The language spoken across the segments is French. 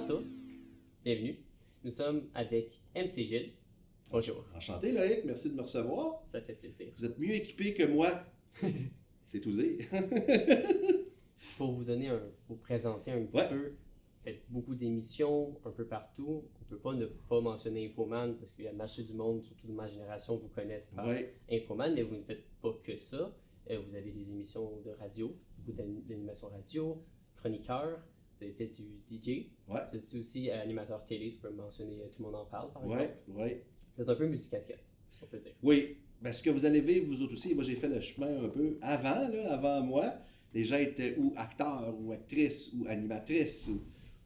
à tous, bienvenue. Nous sommes avec MC Gilles. Bonjour. Enchanté Loïc, merci de me recevoir. Ça fait plaisir. Vous êtes mieux équipé que moi. C'est tout dire. Pour vous présenter un petit peu, vous faites beaucoup d'émissions un peu partout. On ne peut pas ne pas mentionner Infoman parce qu'il y a le marché du monde, surtout de ma génération, vous connaissent par Infoman, mais vous ne faites pas que ça. Vous avez des émissions de radio, beaucoup d'animations radio, vous êtes chroniqueur, vous avez fait du DJ. Vous êtes aussi animateur télé, je peux mentionner Tout le monde en parle, par exemple. Vous êtes un peu multicasquette, on peut dire. Oui, parce que vous allez vivre vous autres aussi. Moi, j'ai fait le chemin un peu avant moi. Les gens étaient ou acteurs, ou actrices, ou animatrices.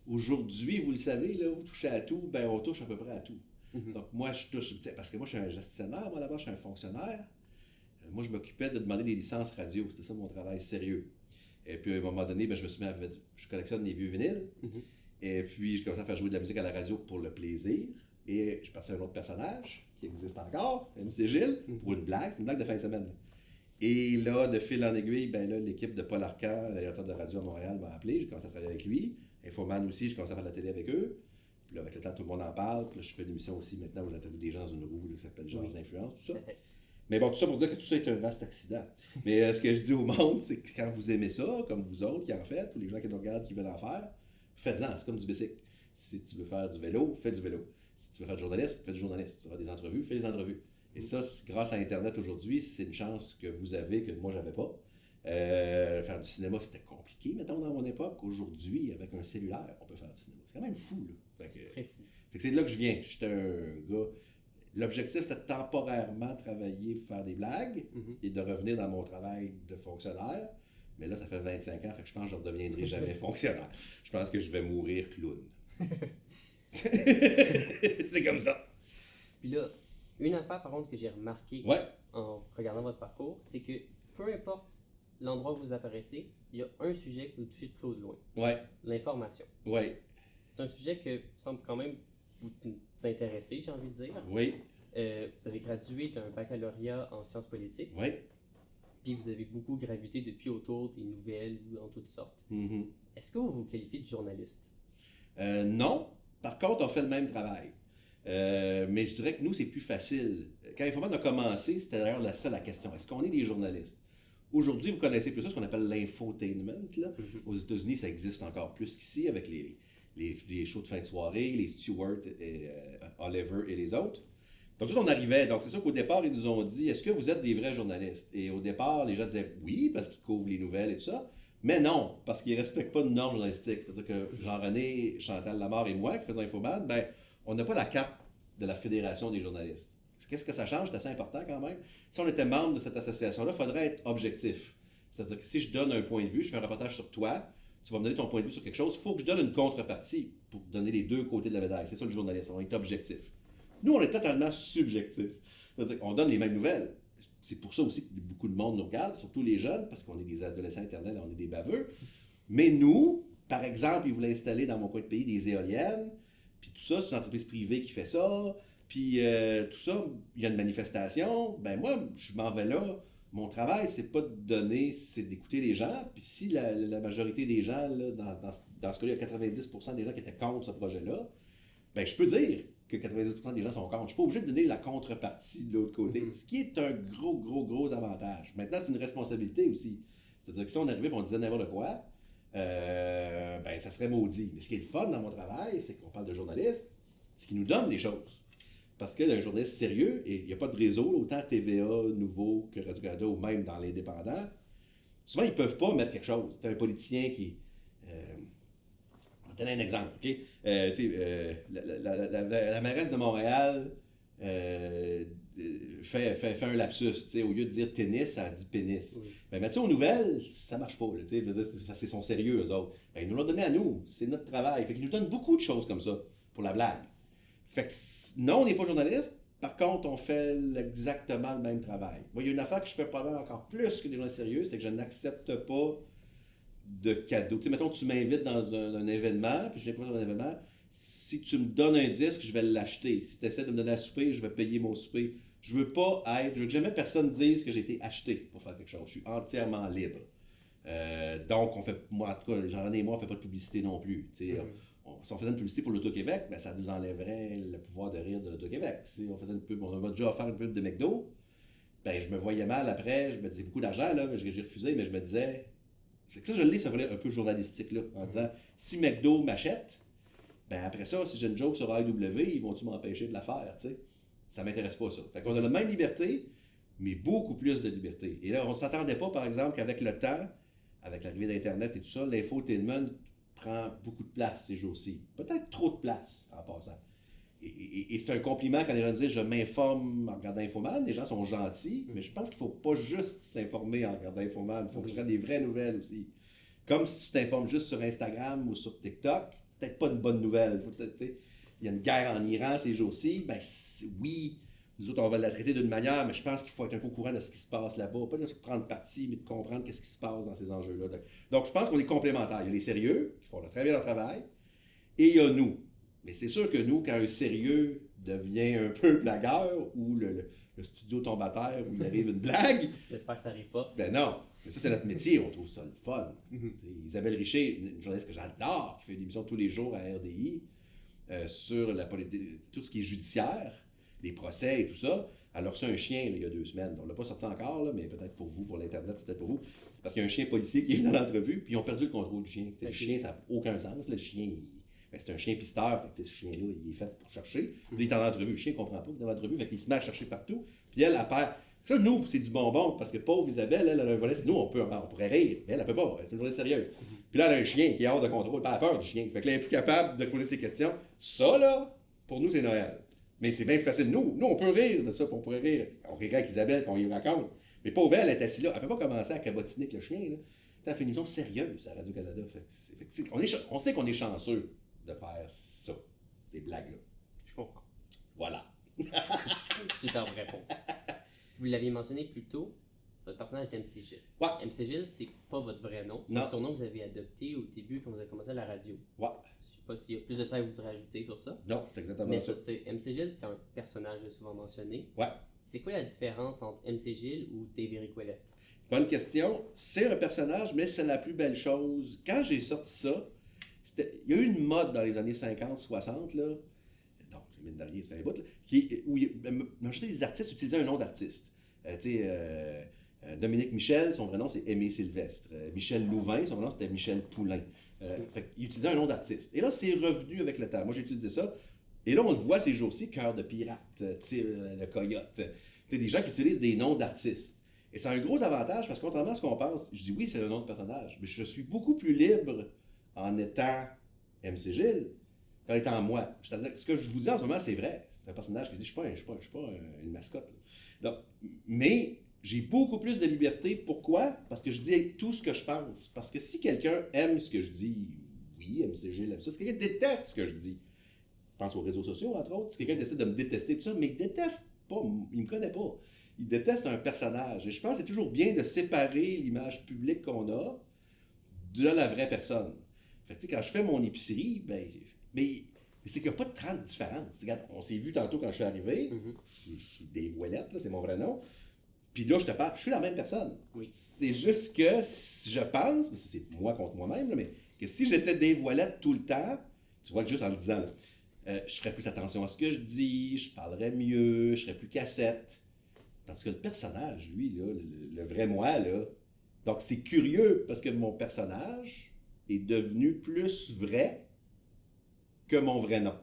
Aujourd'hui, vous le savez, là, vous touchez à tout, ben on touche à peu près à tout. Mm-hmm. Donc moi, je touche, parce que moi, je suis un gestionnaire, moi, là-bas, je suis un fonctionnaire. Moi, je m'occupais de demander des licences radio. C'était ça mon travail sérieux. Et puis, à un moment donné, ben, je collectionne des vieux vinyles. Mm-hmm. Et puis, je commençais à faire jouer de la musique à la radio pour le plaisir. Et je passais à un autre personnage qui existe encore, MC Gilles, pour une blague. C'est une blague de fin de semaine. Là. Et là, de fil en aiguille, ben là, l'équipe de Paul Arcand, l'animateur de radio à Montréal, m'a appelé. J'ai commencé à travailler avec lui. Infoman aussi, j'ai commencé à faire de la télé avec eux. Puis là, avec le temps, tout le monde en parle. Puis là, je fais une émission aussi maintenant où j'interviewe des gens dans une roue là, qui s'appelle Genre d'influence, tout ça. Mais bon, tout ça pour dire que tout ça est un vaste accident. Mais ce que je dis au monde, c'est que quand vous aimez ça, comme vous autres qui en faites, ou les gens qui nous regardent qui veulent en faire, faites-en. C'est comme du bicycle. Si tu veux faire du vélo, fais du vélo. Si tu veux faire du journalisme, fais du journalisme. Si tu veux faire des entrevues, fais des entrevues. Et ça, grâce à Internet aujourd'hui, c'est une chance que vous avez que moi, j'avais pas. Faire du cinéma, c'était compliqué, mettons, dans mon époque. Aujourd'hui, avec un cellulaire, on peut faire du cinéma. C'est quand même fou, là. C'est très fou. C'est de là que je viens. J'étais un gars... L'objectif, c'était de temporairement travailler pour faire des blagues et de revenir dans mon travail de fonctionnaire. Mais là, ça fait 25 ans, fait que je pense que je ne redeviendrai jamais fonctionnaire. Je pense que je vais mourir clown. C'est comme ça. Puis là, une affaire par contre que j'ai remarqué en regardant votre parcours, c'est que peu importe l'endroit où vous apparaissez, il y a un sujet que vous touchez de près ou de loin. L'information. C'est un sujet que semble quand même vous intéresser, j'ai envie de dire. Vous avez gradué d'un baccalauréat en sciences politiques. Puis vous avez beaucoup gravité depuis autour des nouvelles ou en toutes sortes. Est-ce que vous vous qualifiez de journaliste? Non. Par contre, on fait le même travail. Mais je dirais que nous, c'est plus facile. Quand Infoman a commencé, c'était d'ailleurs la question. Est-ce qu'on est des journalistes? Aujourd'hui, vous connaissez plus ça, ce qu'on appelle l'infotainment. Aux États-Unis, ça existe encore plus qu'ici avec les shows de fin de soirée, les Stewart, Oliver et les autres. Donc, on arrivait. Donc, c'est sûr qu'au départ, ils nous ont dit, est-ce que vous êtes des vrais journalistes? Et au départ, les gens disaient oui, parce qu'ils couvrent les nouvelles et tout ça. Mais non, parce qu'ils ne respectent pas de normes journalistiques. C'est-à-dire que Jean-René, Chantal Lamarre et moi, qui faisons Infoman, ben, on n'a pas la carte de la Fédération des journalistes. Qu'est-ce que ça change? C'est assez important quand même. Si on était membre de cette association-là, il faudrait être objectif. C'est-à-dire que si je donne un point de vue, je fais un reportage sur toi, tu vas me donner ton point de vue sur quelque chose, il faut que je donne une contrepartie pour donner les deux côtés de la médaille. C'est ça le journalisme, on est objectif. Nous, on est totalement subjectif. C'est-à-dire qu'on donne les mêmes nouvelles. C'est pour ça aussi que beaucoup de monde nous regarde, surtout les jeunes, parce qu'on est des adolescents Internet, on est des baveux. Mais nous, par exemple, ils voulaient installer dans mon coin de pays des éoliennes, puis tout ça, c'est une entreprise privée qui fait ça, puis tout ça, il y a une manifestation. Ben moi, je m'en vais là. Mon travail, c'est pas de donner, c'est d'écouter les gens. Puis si la majorité des gens, là, dans ce cas-là, il y a 90% des gens qui étaient contre ce projet-là, ben je peux dire que 90% des gens sont contre. Je suis pas obligé de donner la contrepartie de l'autre côté, ce qui est un gros avantage. Maintenant, c'est une responsabilité aussi. C'est-à-dire que si on arrivait et on disait n'importe quoi, ben ça serait maudit. Mais ce qui est le fun dans mon travail, c'est qu'on parle de journalistes, c'est qu'ils nous donnent des choses. Parce que d'un journaliste sérieux, et il n'y a pas de réseau, autant TVA, Nouveau que Radio-Canada ou même dans l'indépendant, souvent ils ne peuvent pas mettre quelque chose. C'est un politicien qui... on va donner un exemple, OK? La mairesse de Montréal fait un lapsus. Au lieu de dire tennis, elle dit pénis. Ben, mais aux nouvelles, ça ne marche pas. Là, je veux dire, c'est son sérieux, eux autres. Ben, ils nous l'ont donné à nous. C'est notre travail. Fait qu'ils nous donnent beaucoup de choses comme ça pour la blague. Fait que non, on n'est pas journaliste. Par contre, on fait exactement le même travail. Moi, il y a une affaire que je fais probablement encore plus que des journalistes sérieux, c'est que je n'accepte pas de cadeaux. Tu sais, mettons, tu m'invites dans un événement, puis je viens pour un événement. Si tu me donnes un disque, je vais l'acheter. Si tu essaies de me donner à souper, je vais payer mon souper. Je veux que jamais personne dise que j'ai été acheté pour faire quelque chose. Je suis entièrement libre. Donc, moi, en tout cas, Jean-René et moi, on ne fait pas de publicité non plus. si on faisait une publicité pour l'Auto-Québec, ben, ça nous enlèverait le pouvoir de rire de l'Auto-Québec. Si on faisait une pub, on m'a déjà offert une pub de McDo, ben, je me voyais mal après, je me disais beaucoup d'argent, là, j'ai refusé, mais je me disais, c'est que ça, je l'ai, ça voulait un peu journalistique, là, en disant, si McDo m'achète, ben après ça, si j'ai une joke sur AEW, ils vont-tu m'empêcher de la faire, tu sais? Ça m'intéresse pas, ça. Fait qu'on a la même liberté, mais beaucoup plus de liberté. Et là, on s'attendait pas, par exemple, qu'avec le temps, avec l'arrivée d'Internet et tout ça, l'infotainment prend beaucoup de place ces jours-ci. Peut-être trop de place, en passant. Et c'est un compliment quand les gens disent « je m'informe en regardant Infoman », les gens sont gentils, mais je pense qu'il ne faut pas juste s'informer en regardant Infoman, il faut que tu prennes des vraies nouvelles aussi. Comme si tu t'informes juste sur Instagram ou sur TikTok, peut-être pas une bonne nouvelle. Il y a une guerre en Iran ces jours-ci, ben oui, nous autres on va la traiter d'une manière, mais je pense qu'il faut être un peu au courant de ce qui se passe là-bas, pas de prendre parti, mais de comprendre qu'est-ce qui se passe dans ces enjeux-là. Donc je pense qu'on est complémentaires. Il y a les sérieux, qui font très bien leur travail, et il y a nous. Mais c'est sûr que nous, quand un sérieux devient un peu blagueur, ou le studio tombe à terre, où il arrive une blague... J'espère que ça n'arrive pas. Ben non, mais ça c'est notre métier, on trouve ça le fun. Isabelle Richer, une journaliste que j'adore, qui fait une émission tous les jours à RDI, sur la politique, tout ce qui est judiciaire, les procès et tout ça. Elle a reçu un chien là, il y a 2 semaines. On ne l'a pas sorti encore, là, mais peut-être pour vous, pour l'Internet, c'est peut-être pour vous. Parce qu'il y a un chien policier qui est venu dans l'entrevue, puis ils ont perdu le contrôle du chien. Okay. Le chien, ça n'a aucun sens. Le chien, c'est un chien pisteur. Fait que, ce chien-là, il est fait pour chercher. Puis il est en entrevue. Le chien ne comprend pas qu'il est dans l'entrevue. Fait qu'il se met à chercher partout. Puis elle perd. Ça, nous, c'est du bonbon, parce que pauvre Isabelle, elle a un volet. Nous, on pourrait rire, mais elle ne peut pas. C'est une journée sérieuse. Puis là, elle a un chien qui est hors de contrôle. Puis elle a peur du chien. Fait que là, elle est plus capable de poser ses questions. Ça, là, pour nous, c'est Noël. Mais c'est bien plus facile. Nous, on peut rire de ça, puis on pourrait rire. On rirait avec Isabelle, qu'on y raconte. Mais pauvre elle est assise là. Elle ne peut pas commencer à cabotiner avec le chien. Là. Elle fait une émission sérieuse à Radio-Canada. On sait qu'on est chanceux de faire ça, ces blagues-là. Je comprends. Voilà. C'est une superbe réponse. Vous l'aviez mentionné plus tôt, votre personnage d'MC Gilles. Ouais. MC Gilles, c'est pas votre vrai nom. C'est un surnom que vous avez adopté au début quand vous avez commencé à la radio. Ouais. Je sais pas s'il y a plus de temps à vous rajouter sur ça. Non, c'est exactement mais ça. MC Gilles, c'est un personnage souvent mentionné. Ouais. C'est quoi la différence entre MC Gilles ou Dave Ouellette? Bonne question. C'est un personnage, mais c'est la plus belle chose. Quand j'ai sorti ça, il y a eu une mode dans les années 50-60, là. Donc, mine de rien, ça fait un bout, là, où des artistes utilisaient un nom d'artiste. Dominique Michel, son vrai nom, c'est Aimé Sylvestre. Michel Louvain, son vrai nom, c'était Michel Poulain. Il utilisait un nom d'artiste. Et là, c'est revenu avec le temps. Moi, j'ai utilisé ça. Et là, on le voit ces jours-ci, Cœur de pirate, le coyote. Des gens qui utilisent des noms d'artistes. Et c'est un gros avantage parce que contrairement à ce qu'on pense, je dis oui, c'est un nom de personnage, mais je suis beaucoup plus libre en étant MC Gilles qu'en étant moi. C'est-à-dire que ce que je vous dis en ce moment, c'est vrai. C'est un personnage qui dit je ne suis pas une mascotte. Donc, mais j'ai beaucoup plus de liberté. Pourquoi? Parce que je dis tout ce que je pense. Parce que si quelqu'un aime ce que je dis, oui, MC Gilles aime ça. Si quelqu'un déteste ce que je dis, je pense aux réseaux sociaux, entre autres, si quelqu'un décide de me détester, tout ça, mais il déteste pas, il me connaît pas. Il déteste un personnage. Et je pense que c'est toujours bien de séparer l'image publique qu'on a de la vraie personne. Fait que, quand je fais mon épicerie, mais c'est qu'il n'y a pas de grande différence. Regarde, on s'est vu tantôt quand je suis arrivé. Je suis Dave Ouellette, là, c'est mon vrai nom. Puis là, je te parle, je suis la même personne. Oui. C'est juste que si je pense, mais c'est moi contre moi-même, là, mais que si j'étais Dave Ouellette tout le temps, tu vois que juste en le disant, là, je ferais plus attention à ce que je dis, je parlerais mieux, je serais plus cassette. Parce que le personnage, lui, là, le vrai moi, là, donc c'est curieux parce que mon personnage est devenu plus vrai que mon vrai nom.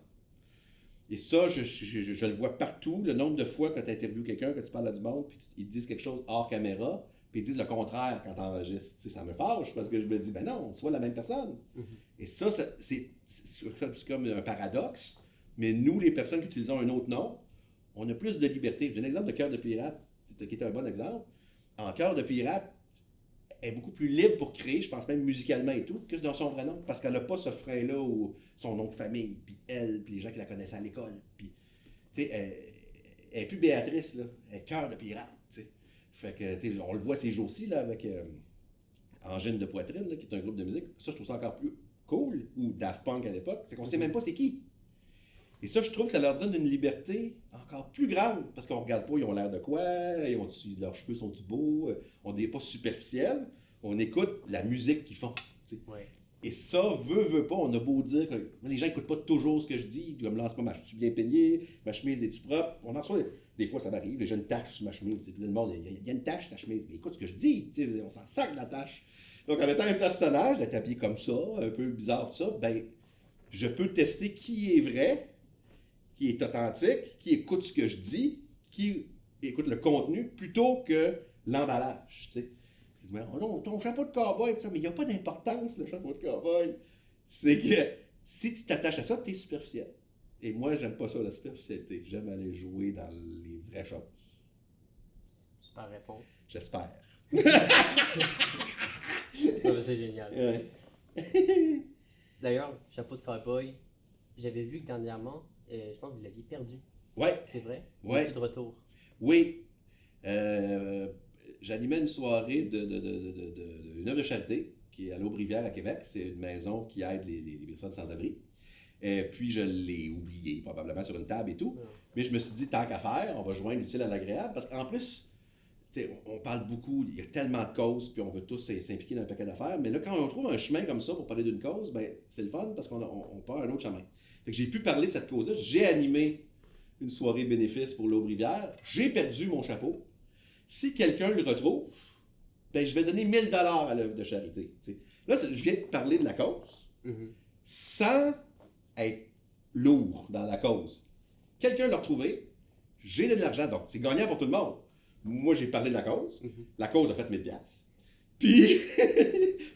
Et ça, je le vois partout, le nombre de fois quand tu interviewes quelqu'un, que tu parles à du monde, puis ils te disent quelque chose hors caméra, puis ils disent le contraire quand tu enregistres. Ça me fâche parce que je me dis, ben non, sois la même personne. Et ça, c'est comme un paradoxe, mais nous, les personnes qui utilisons un autre nom, on a plus de liberté. J'ai un exemple de Cœur de pirate, qui est un bon exemple. En Cœur de pirate, elle est beaucoup plus libre pour créer, je pense même musicalement et tout, que dans son vrai nom, parce qu'elle n'a pas ce frein-là où son nom de famille, puis elle, puis les gens qui la connaissaient à l'école. Puis, tu sais, elle est plus Béatrice, là. Elle est Cœur de pirate, tu sais. Fait que, tu sais, on le voit ces jours-ci, là, avec Angine de Poitrine, là, qui est un groupe de musique. Ça, je trouve ça encore plus cool, ou Daft Punk à l'époque, c'est qu'on sait même pas c'est qui. Et ça, je trouve que ça leur donne une liberté encore plus grande, parce qu'on regarde pas, ils ont l'air de quoi, leurs cheveux sont-ils beaux, on n'est pas superficiel, on écoute la musique qu'ils font. Ouais. Et ça, veut pas, on a beau dire que les gens n'écoutent pas toujours ce que je dis, comme là en ce moment, je suis bien payé, ma chemise est-tu propre? On en reçoit, des fois ça m'arrive, j'ai une tache sur ma chemise, le monde, il y a une tache sur ta chemise, mais écoute ce que je dis, on s'en sac de la tache. Donc en étant un personnage, d'être habillé comme ça, un peu bizarre, tout ça, ben, je peux tester qui est vrai, qui est authentique, qui écoute ce que je dis, qui écoute le contenu, plutôt que l'emballage, tu sais. Oh non, ton chapeau de cow-boy, ça, mais il n'y a pas d'importance, le chapeau de cow-boy. C'est que si tu t'attaches à ça, tu es superficiel. Et moi, j'aime pas ça, la superficialité. J'aime aller jouer dans les vraies choses. Super réponse. J'espère. C'est génial. Ouais. D'ailleurs, chapeau de cow-boy, j'avais vu que dernièrement, je pense que vous l'aviez perdu. Ouais. C'est vrai? Ouais. De retour. Oui. J'animais une soirée une œuvre de charité qui est à l'Aubrivière à Québec. C'est une maison qui aide les personnes sans-abri. Puis je l'ai oublié, probablement sur une table et tout. Mais je me suis dit, tant qu'à faire, on va joindre l'utile à l'agréable. Parce qu'en plus, on parle beaucoup, il y a tellement de causes, puis on veut tous s'impliquer dans un paquet d'affaires. Mais là, quand on trouve un chemin comme ça pour parler d'une cause, ben c'est le fun parce qu'on part un autre chemin. Fait que j'ai pu parler de cette cause-là. J'ai animé une soirée bénéfice pour l'Aubrivière. J'ai perdu mon chapeau. Si quelqu'un le retrouve, ben je vais donner 1000 $ à l'œuvre de charité. T'sais. Là, je viens de parler de la cause sans être lourd dans la cause. Quelqu'un l'a retrouvé, j'ai donné de l'argent, donc c'est gagnant pour tout le monde. Moi, j'ai parlé de la cause. La cause a fait 1000 $. Puis,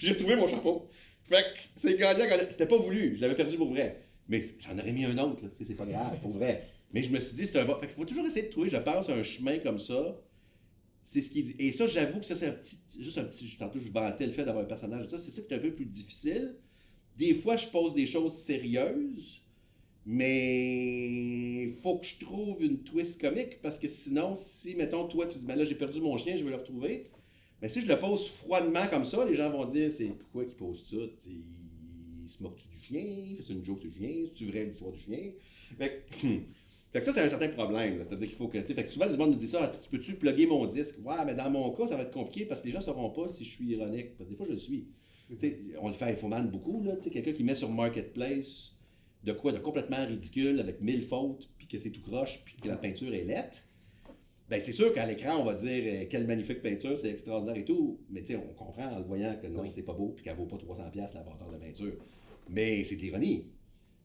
j'ai retrouvé mon chapeau. Fait que c'est gagnant. C'était pas voulu, je l'avais perdu pour vrai. Mais j'en aurais mis un autre, là. C'est pas grave, pour vrai. Mais je me suis dit, c'est un bon. Fait qu'il faut toujours essayer de trouver, je pense, un chemin comme ça. C'est ce qu'il dit. Et ça, j'avoue que ça, c'est juste un petit. Tantôt, je vantais le fait d'avoir un personnage. C'est ça qui est un peu plus difficile. Des fois, je pose des choses sérieuses, mais il faut que je trouve une twist comique parce que sinon, si, mettons, toi, tu dis, ben là, j'ai perdu mon chien, je veux le retrouver. Mais si je le pose froidement comme ça, les gens vont dire, c'est pourquoi qu'il pose ça? Il se moque-tu du chien? Il fait une joke sur le chien? C'est vrai l'histoire du chien? Fait que ça, c'est un certain problème. Là. C'est-à-dire qu'il faut que. Fait que souvent, les gens me disent ça, tu peux-tu plugger mon disque? Ouais, mais dans mon cas, ça va être compliqué parce que les gens ne sauront pas si je suis ironique. Parce que des fois, je le suis. On le fait à Infoman beaucoup. Quelqu'un qui met sur Marketplace de quoi de complètement ridicule avec 1000 fautes, puis que c'est tout croche, puis que la peinture est laite. Ben c'est sûr qu'à l'écran, on va dire quelle magnifique peinture, c'est extraordinaire et tout. Mais on comprend en le voyant que non, c'est pas beau, puis qu'elle vaut pas 300$ la bâtard de peinture. Mais c'est de l'ironie.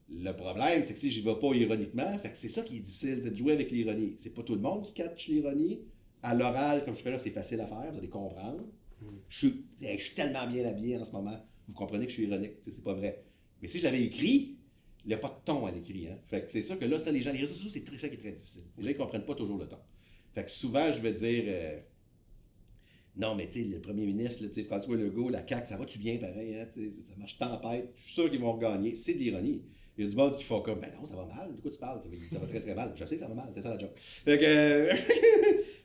Le problème, c'est que si j'y vais pas ironiquement, fait que c'est ça qui est difficile, c'est de jouer avec l'ironie. C'est pas tout le monde qui catch l'ironie. À l'oral, comme je fais là, c'est facile à faire, vous allez comprendre. Je suis tellement bien habillé en ce moment. Vous comprenez que je suis ironique, c'est pas vrai. Mais si je l'avais écrit, il n'y a pas de ton à l'écrit. Hein? Fait que c'est ça que là, ça, les réseaux sociaux, c'est ça qui est très difficile. Les gens ne comprennent pas toujours le ton. Fait que souvent, je vais dire non, mais tu sais, le premier ministre, là, François Legault, la CAQ, ça va-tu bien pareil? Hein? Ça marche tempête. Je suis sûr qu'ils vont regagner. C'est de l'ironie. Il y a du monde qui font comme, ben non, ça va mal. De quoi tu parles? Ça va très très mal. Je sais, ça va mal. C'est ça la joke. Fait que,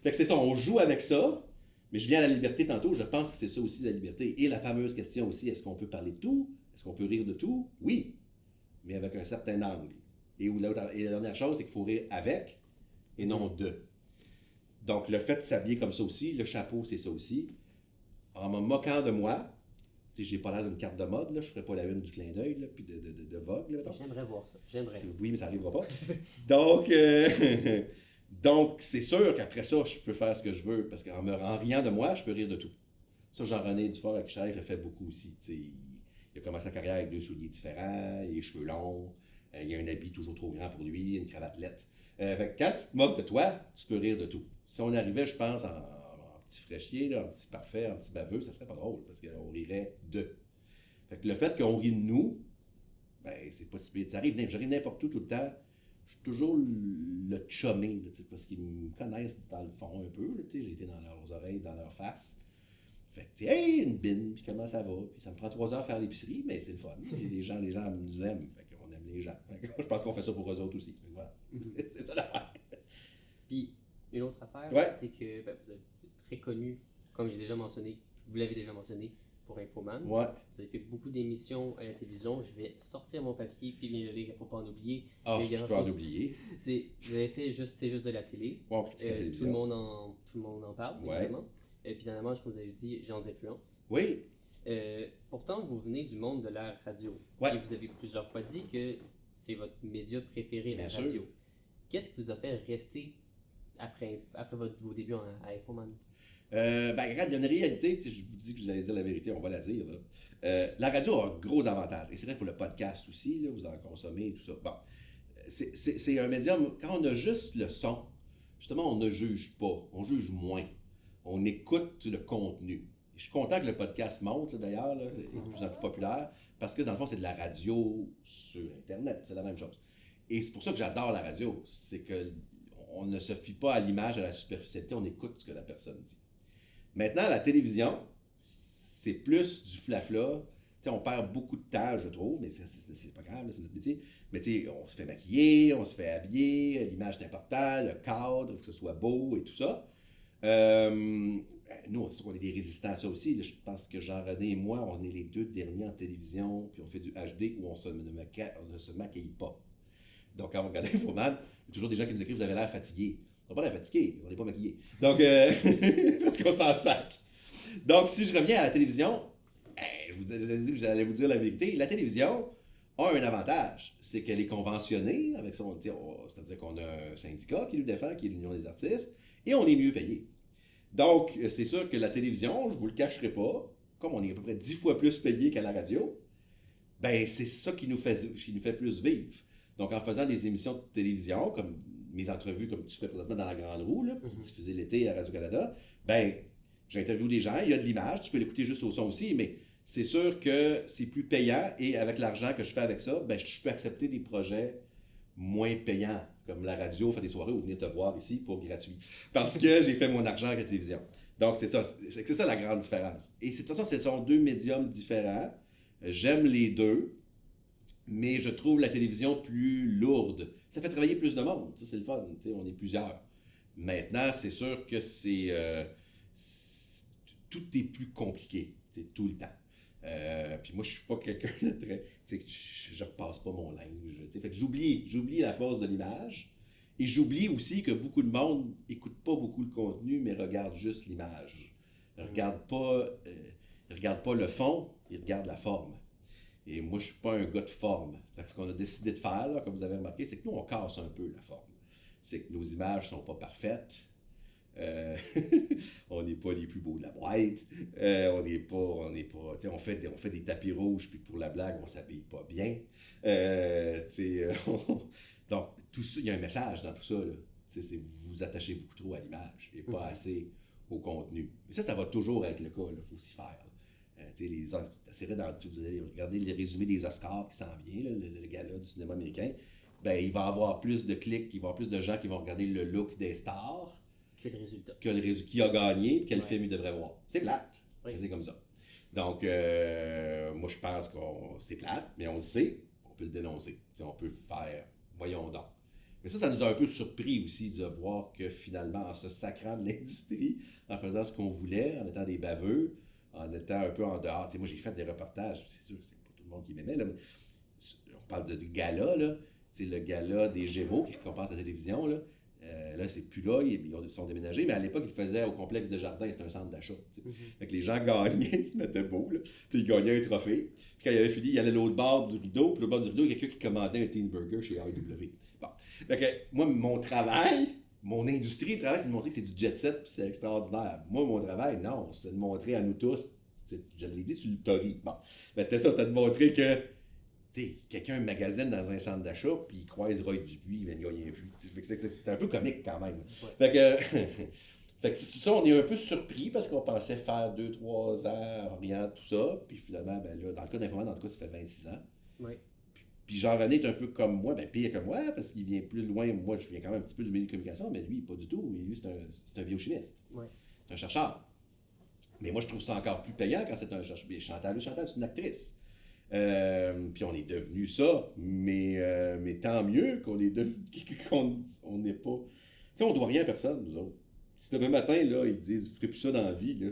fait que c'est ça, on joue avec ça. Mais je viens à la liberté tantôt. Je pense que c'est ça aussi la liberté. Et la fameuse question aussi, est-ce qu'on peut parler de tout? Est-ce qu'on peut rire de tout? Oui. Mais avec un certain angle. Et la dernière chose, c'est qu'il faut rire avec et non de. Donc, le fait de s'habiller comme ça aussi, le chapeau, c'est ça aussi. En me moquant de moi, tu sais, j'ai pas l'air d'une carte de mode, là, je ferais pas la une du clin d'œil, là, puis de Vogue. Là, j'aimerais voir ça, j'aimerais. Oui, mais ça n'arrivera pas. Donc, c'est sûr qu'après ça, je peux faire ce que je veux, parce qu'en riant de moi, je peux rire de tout. Ça, Jean-René Dufort avec Chef le fait beaucoup aussi. Il a commencé sa carrière avec 2 souliers différents, les cheveux longs, il a un habit toujours trop grand pour lui, une cravatelette. Fait que quand tu te moques de toi, tu peux rire de tout. Si on arrivait, je pense, en petit fraîchier, là, en petit parfait, en petit baveux, ça serait pas drôle, parce qu'on rirait de. Fait que le fait qu'on rit de nous, ben, c'est pas si pire. J'arrive n'importe où tout le temps. Je suis toujours le chummé, là, parce qu'ils me connaissent dans le fond un peu. Là, j'ai été dans leurs oreilles, dans leur face. Fait que, hey, une bine, puis comment ça va? Puis ça me prend 3 heures à faire l'épicerie, mais c'est le fun. Les gens nous aiment. Fait qu'on aime les gens. Fait que je pense qu'on fait ça pour eux autres aussi. Fait que voilà. C'est ça l'affaire. Puis, une autre affaire, c'est que vous êtes très connu, comme j'ai déjà mentionné, vous l'avez déjà mentionné, pour Infoman. Ouais. Vous avez fait beaucoup d'émissions à la télévision. Je vais sortir mon papier puis bien le lire pour pas en oublier. Ah, je peux en oublier. Vous avez fait c'est juste de la télé. Ouais, on critique la télévision. Tout le monde en parle, évidemment. Et puis, dernièrement, je vous avais dit, gens d'influence. Oui. Pourtant, vous venez du monde de la radio. Ouais. Et vous avez plusieurs fois dit que c'est votre média préféré, la Bien radio. sûr. Qu'est-ce qui vous a fait rester après vos débuts à Infoman? Regarde, il y a une réalité, je vous dis que j'allais dire la vérité, on va la dire. Là. La radio a un gros avantage. Et c'est vrai pour le podcast aussi, là, vous en consommez et tout ça. Bon, c'est un médium, quand on a juste le son, justement, on ne juge pas, on juge moins. On écoute le contenu. Je suis content que le podcast monte, là, d'ailleurs, là, est de plus en plus populaire, parce que dans le fond, c'est de la radio sur Internet, c'est la même chose. Et c'est pour ça que j'adore la radio, c'est que on ne se fie pas à l'image, à la superficialité, on écoute ce que la personne dit. Maintenant, la télévision, c'est plus du flafla. T'sais, on perd beaucoup de temps, je trouve, mais c'est pas grave, là, c'est notre métier. Mais on se fait maquiller, on se fait habiller, l'image est importante, le cadre, il faut que ce soit beau et tout ça. Nous, on est des résistants à ça aussi. Là, je pense que Jean-René et moi, on est les deux derniers en télévision, puis on fait du HD où on ne se maquille pas. Donc, quand on regarde Infoman, il y a toujours des gens qui nous écrivent « Vous avez l'air fatigué ». On n'a pas l'air fatigué, on n'est pas maquillé. Donc, parce qu'on s'en sac. Donc, si je reviens à la télévision, je vous dit que j'allais vous dire la vérité. La télévision a un avantage, c'est qu'elle est conventionnée avec son, c'est-à-dire qu'on a un syndicat qui nous défend, qui est l'Union des artistes, et on est mieux payé. Donc, c'est sûr que la télévision, je ne vous le cacherai pas, comme on est à peu près 10 fois plus payé qu'à la radio, ben c'est ça qui nous fait plus vivre. Donc, en faisant des émissions de télévision, comme mes entrevues, comme tu fais présentement dans la Grande Roue, là, diffusée l'été à Radio-Canada, ben j'interviewe des gens, il y a de l'image, tu peux l'écouter juste au son aussi, mais c'est sûr que c'est plus payant et avec l'argent que je fais avec ça, ben je peux accepter des projets moins payants, comme la radio fait des soirées où vous venez te voir ici pour gratuit, parce que j'ai fait mon argent avec la télévision. Donc c'est ça la grande différence. Et de toute façon, ce sont deux médiums différents. J'aime les deux, mais je trouve la télévision plus lourde. Ça fait travailler plus de monde, ça c'est le fun, on est plusieurs. Maintenant, c'est sûr que tout est plus compliqué, tout le temps. Puis moi, je suis pas quelqu'un de très... Je repasse pas mon linge. Fait que j'oublie la force de l'image. Et j'oublie aussi que beaucoup de monde écoute pas beaucoup le contenu, mais regarde juste l'image. Regarde pas le fond, il regarde la forme. Et moi, je suis pas un gars de forme. Fait que ce qu'on a décidé de faire, là, comme vous avez remarqué, c'est que nous, on casse un peu la forme. C'est que nos images sont pas parfaites. On n'est pas les plus beaux de la boîte. On fait des tapis rouges, puis pour la blague, on s'habille pas bien. Donc, tout ça, il y a un message dans tout ça. Là. C'est vous vous attachez beaucoup trop à l'image et pas assez au contenu. Mais ça va toujours être le cas. Il faut s'y faire. Vous allez regarder les résumés des Oscars qui s'en vient, là, le gala du cinéma américain. Ben, il va y avoir plus de clics, il va y avoir plus de gens qui vont regarder le look des stars que le résultat. Qui a gagné et quel film ils devraient voir. C'est plate. Oui. C'est comme ça. Donc, moi, je pense que c'est plate, mais on le sait, on peut le dénoncer. On peut faire, voyons donc. Mais ça nous a un peu surpris aussi de voir que finalement, en se sacrant de l'industrie, en faisant ce qu'on voulait, en étant des baveux, en étant un peu en dehors. Moi, j'ai fait des reportages, c'est sûr, c'est pas tout le monde qui m'aimait. Là, mais on parle de gala, là. Le gala des Gémeaux qu'on passe à la télévision, là. Là, c'est plus là, ils sont déménagés, mais à l'époque, ils le faisaient au complexe de jardin, c'était un centre d'achat. Fait que les gens gagnaient, ils se mettaient beau, là, puis ils gagnaient un trophée. Puis quand il avait fini, il allait à l'autre bord du rideau, puis l'autre bord du rideau, il y a quelqu'un qui commandait un Teen Burger chez AEW. Bon. Fait que moi, mon travail, mon industrie, le travail, c'est de montrer que c'est du jet set, puis c'est extraordinaire. Moi, mon travail, non, c'est de montrer à nous tous, je l'ai dit, tu le tories. Bon. Ben, c'était ça, c'était de montrer que quelqu'un magasine dans un centre d'achat, puis il croise Roy Dupuis, il vient de gagner un prix. C'est un peu comique quand même. Ouais. Fait que ça, on est un peu surpris parce qu'on pensait faire 2-3 ans en regardant tout ça, puis finalement, ben là, dans le cas d'Infoman, en tout cas, ça fait 26 ans. Oui. Puis Jean-René est un peu comme moi, ben pire que moi, parce qu'il vient plus loin. Moi, je viens quand même un petit peu du milieu de communication, mais lui, pas du tout. Lui, c'est un biochimiste. Oui. C'est un chercheur. Mais moi, je trouve ça encore plus payant quand c'est un chercheur. Chantal, c'est une actrice. Puis on est devenu ça, mais tant mieux qu'on est devenu, qu'on n'est pas... Tu sais, on doit rien à personne, nous autres. Si demain matin, là, ils disent, vous ne ferez plus ça dans la vie, là,